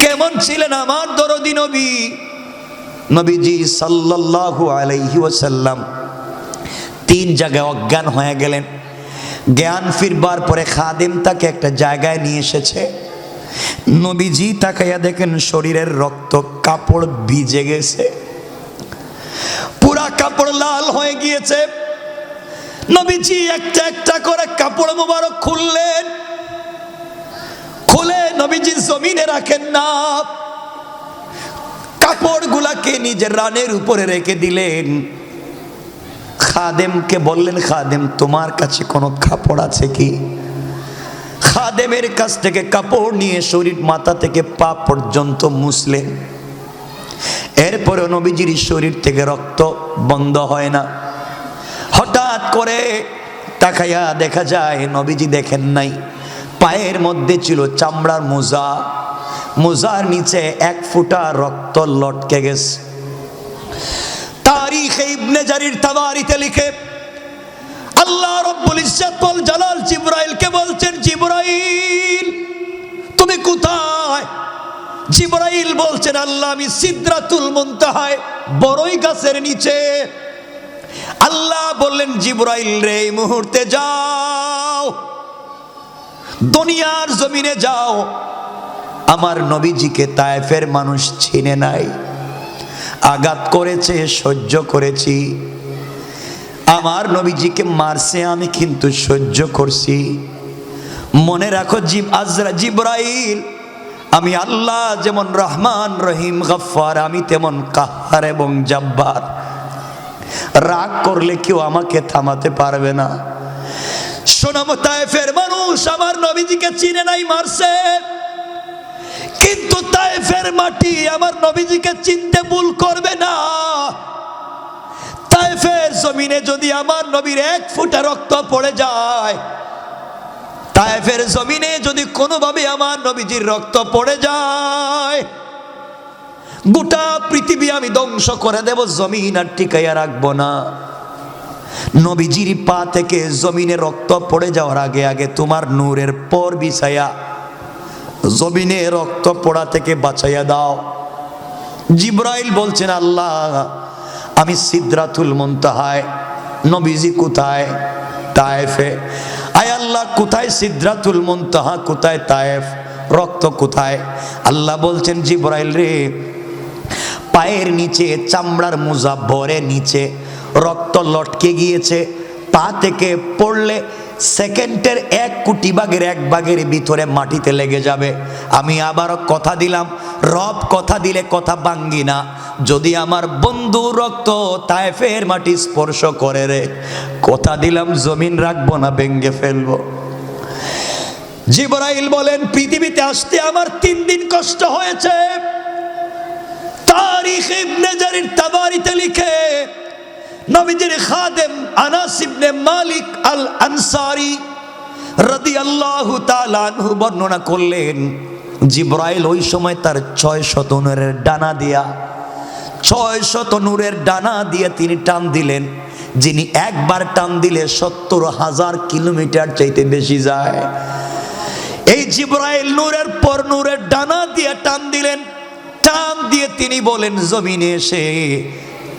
কেমন ছিলেন আমার দরদি নবী? নবীজি সাল্লাল্লাহু আলাইহি ওয়াসাল্লাম 3 জায়গায় অজ্ঞান হয়ে গেলেন। জ্ঞান ফিরবার পরে খাদেম তাকে একটা জায়গায় নিয়ে এসেছে। নবীজি তাকাইয়া দেখেন শরীরের রক্ত, কাপড় ভিজে গেছে, পুরা কাপড় লাল হয়ে গিয়েছে। নবীজি একটা একটা করে কাপড় মোবারক খুললেন, খুলে নবীজি জমিনে রাখেন না, কাপড়গুলাকে নিজের রানের উপরে রেখে দিলেন। খাদেমকে বললেন, খাদেম তোমার কাছে কোনো কাপড় আছে কি? খাদেমের কাছ থেকে কাপড় নিয়ে শরীর মাথা থেকে পা পর্যন্ত মুছলেন। এরপরে নবীজির শরীর থেকে রক্ত বন্ধ হয় না। হঠাৎ করে তাকাইয়া দেখা যায় নবীজি দেখেন নাই, পায়ের মধ্যে ছিল চামড়ার মোজা, মোজার নিচে 1 ফোঁটা রক্ত লটকে গেছে। তারিখে ইবনে জারির তাবারিতে লিখে আল্লাহ রব্বুল ইজ্জত ওয়াল জালাল জিবরাইলকে বলছেন, জিবরাইল তুমি কোথায়? জিবরাইল বলছেন, আল্লাহ আমি সিদরাতুল মুনতাহায় বড়ই গাছের নিচে। আল্লাহ বললেন, জিবরাইল রে এই মুহূর্তে যাও, দুনিয়ার জমিনে যাও, আমার নবীজিকে তায়েফের মানুষ চিনে নাই, আঘাত করেছে, সহ্য করেছি, আমার নবীজিকে মারছে, আমি কিন্তু সহ্য করছি। মনে রাখো জিবরাইল, আমি আল্লাহ যেমন রহমান রহিম গফফার, আমি তেমন কাহ্হার এবং জব্বার। রাগ করলে কেউ আমাকে থামাতে পারবে না। শোনাম, তায়েফের মানুষ আমার নবীজিকে চিনে নাই, মারছে, কিন্তু তায়েফের মাটি আমার নবীজিকে চিনতে ভুল করবে না। তায়েফের জমিনে যদি আমার নবীর 1 ফোঁটা রক্ত পড়ে যায়, তায়েফের জমিনে যদি কোনোভাবে আমার নবীজির রক্ত পড়ে যায়, গোটা পৃথিবী আমি ধ্বংস করে দেব, জমিন আর টিকাইয়া রাখবো না। নবীজির পা থেকে জমিনে রক্ত পড়ে যাওয়ার আগে আগে তোমার নূরের পর বিছায়া জমিনে রক্ত পড়া থেকে বাঁচাইয়া দাও। জিবরাইল বলছেন, আল্লাহ আমি সিদরাতুল মুনতাহায়, নবীজি কোথায়? তায়েফে। আয় আল্লাহ, কোথায় সিদরাতুল মুনতাহা, কোথায় তায়েফ, রক্ত কোথায়? আল্লাহ বলছেন, জিবরাইল রে পায়ের নিচে চামড়ার মোজা ভরে নিচে রক্ত লটকে গিয়েছে, পা থেকে পড়লে সেকেন্ডের 1 কোটি ভাগের 1 ভাগের ভিতরে মাটিতে লেগে যাবে। আমি আবারও কথা দিলাম, রব কথা দিলে কথা ভাঙ্গি না। যদি আমার বন্ধু রক্ত তায়েফের মাটি স্পর্শ করে রে, কথা দিলাম জমিন রাখবো না, ভেঙ্গে ফেলবো। জিবরাইল বলেন, পৃথিবীতে আসতে আমার 3 দিন কষ্ট হয়েছে। তারিখ ইবনে জারির তাবারিতে লিখে নবীজির খাদেম আনাস ইবনে মালিক আল আনসারী রাদিয়াল্লাহু তাআলা আনহু বর্ণনা করলেন, জিবরাইল ওই সময় তার 600 নূরের ডানা দিয়া 600 নূরের ডানা দিয়ে তিনি টান দিলেন, যিনি একবার টান দিলে 70,000 কিলোমিটার চাইতে বেশি যায়। এই জিবরাইল নূরের পর নূরের ডানা দিয়ে টান দিলেন, টান দিয়ে তিনি বলেন, জমিনে এসে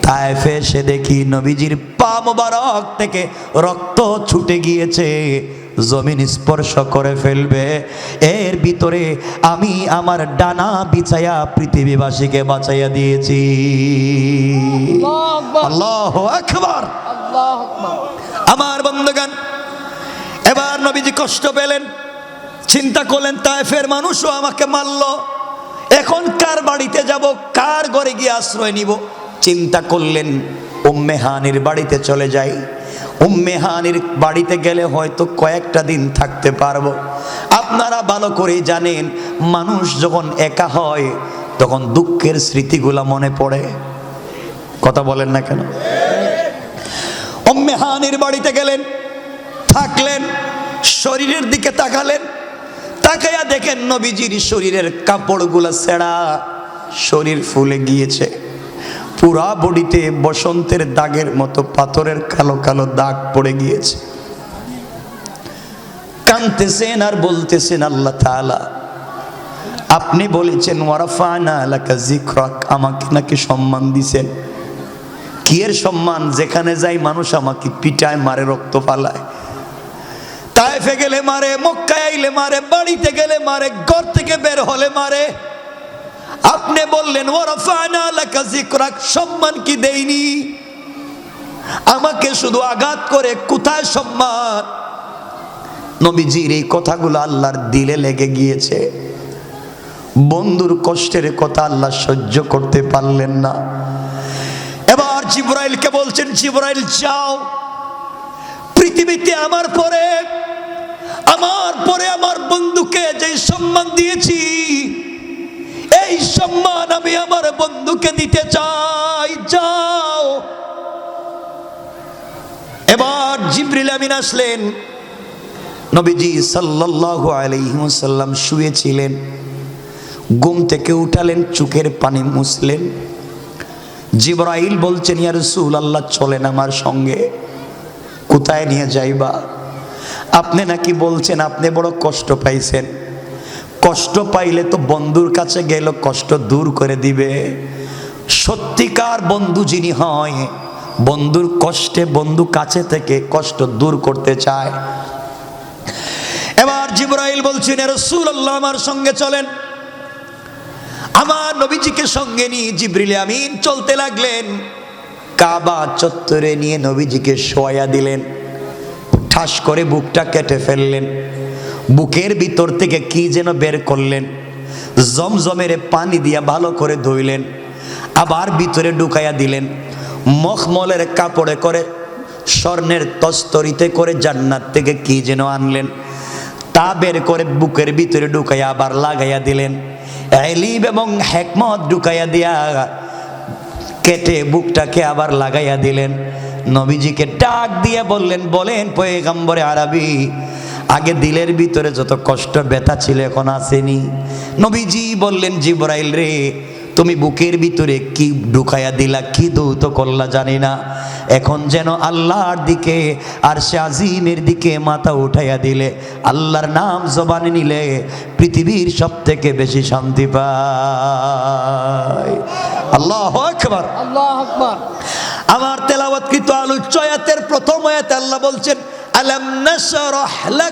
তায়েফে এসে দেখি নবীজির পা মোবারক থেকে রক্ত ছুটে গিয়েছে, জমিন স্পর্শ করে ফেলবে, এর ভিতরে আমি আমার ডানা বিছায়া পৃথিবীবাসীকে বাঁচাইয়া দিয়েছি। আল্লাহু আকবার, আল্লাহু আকবার। আমার বন্ধুগণ, এবার নবীজি কষ্ট পেলেন, চিন্তা করলেন তায়েফের মানুষও আমাকে মারল, এখন কার বাড়িতে যাব, কার ঘরে গিয়ে আশ্রয় নিব। চিন্তা করলেন উম্মে হানির বাড়িতে চলে যাই, উম্মে হানির বাড়িতে গেলে হয়তো কয়েকটা দিন থাকতে পারবো। আপনারা ভালো করে জানেন, মানুষ যখন একা হয় তখন দুঃখের স্মৃতিগুলা মনে পড়ে। কথা বলেন না কেন? উম্মে হানির বাড়িতে গেলেন, থাকলেন, শরীরের দিকে তাকালেন, তাকাইয়া দেখেন নবীজির শরীরের কাপড়গুলা ছেঁড়া, শরীর ফুলে গিয়েছে, পুরা বডিতে বসন্তের দাগের মতো পাথরের কালো কালো দাগ পড়ে গিয়েছে। কাঁদতেছেন আর বলতেছেন, আল্লাহ তাআলা আপনি বলেছেন ওয়ারাফানা লাকা যিকরাক, আমাকে নাকি সম্মান দিছেন। কি এর সম্মান? যেখানে যাই মানুষ আমাকে পিটায়, মারে, রক্ত ফালায়। তায়েফে গেলে মারে, মক্কায় আইলে মারে, বাড়িতে গেলে মারে, ঘর থেকে বের হলে মারে। আপনি বললেন ওয়ারাফানা লাকা যিকরাক, সম্মান কি দেইনি? আমাকে শুধু আঘাত করে, কোথায় সম্মান? নবীজির এই কথাগুলো আল্লাহর দিলে লেগে গিয়েছে। বন্ধুর কষ্টের কথা আল্লাহ সহ্য করতে পারলেন না। এবার জিবরাইলকে বলছেন, জিবরাইল যাও, পৃথিবীতে আমার পরে আমার বন্ধুকে যে সম্মান দিয়েছি, এই সম্মান আমি আমার বন্ধুকে দিতে চাই, যাও। এবার জিবরিল আমিন আসলেন, নবীজি সাল্লাল্লাহু আলাইহি ওয়াসাল্লাম শুয়েছিলেন, ঘুম থেকে উঠালেন, চোখের পানি মুছলেন। জিবরাইল বলছেন, ইয়া রাসূলুল্লাহ চলেন আমার সঙ্গে। কোথায় নিয়ে যাইবা? আপনি নাকি বলছেন আপনি বড় কষ্ট পাইছেন, কষ্ট পাইলে তো বন্ধুর কাছে গেল কষ্ট দূর করে দিবে। সত্যিকার বন্ধু যিনি হয়, বন্ধুর কষ্টে বন্ধু কাছে থেকে কষ্ট দূর করতে চায়। এবার জিবরাইল বলছেন, ইয়া রাসূলুল্লাহ আমার সঙ্গে চলেন। আমার নবীজিকে সঙ্গে নিয়ে জিবরিল আমিন চলতে লাগলেন। কাবা চত্বরে নিয়ে নবীজিকে শোয়া দিলেন, ঠাস করে বুকটা কেটে ফেললেন, বুকের ভিতর থেকে কি যেন বের করলেন, জমজমের পানি দিয়া ভালো করে ধুইলেন, আবার ভিতরে ঢুকাইয়া দিলেন। মখমলের কাপড়ে করে, স্বর্ণের তস্তরিতে করে জান্নাত থেকে কি যেন আনলেন, তা বের করে বুকের ভিতরে ঢুকাইয়া আবার লাগাইয়া দিলেন। ইলম এবং হিকমত ঢুকাইয়া দিয়া কেটে বুকটাকে আবার লাগাইয়া দিলেন। নবীজিকে ডাক দিয়ে বললেন, বলেন পয়গম্বরে আরবি, আগে দিলের ভিতরে যত কষ্ট ব্যথা ছিল এখন আসেনি? নবীজি বললেন, জিবরাইল রে, তুমি বুকের ভিতরে কি ঢুকাইয়া দিলা, কি দৌত করলা জানি না, এখন যেন আল্লাহর দিকে আর সে আজিমের দিকে মাথা উঠাইয়া দিলে, আল্লাহর নাম জবানে নিলে পৃথিবীর সব থেকে বেশি শান্তি পায়। আল্লাহু আকবার, আল্লাহু আকবার। আমার তেলাওয়াতকৃত আলোচ্য আয়াতের প্রথম আয়াতে আল্লাহ বলছেন, আলাম নাশরাহ লাক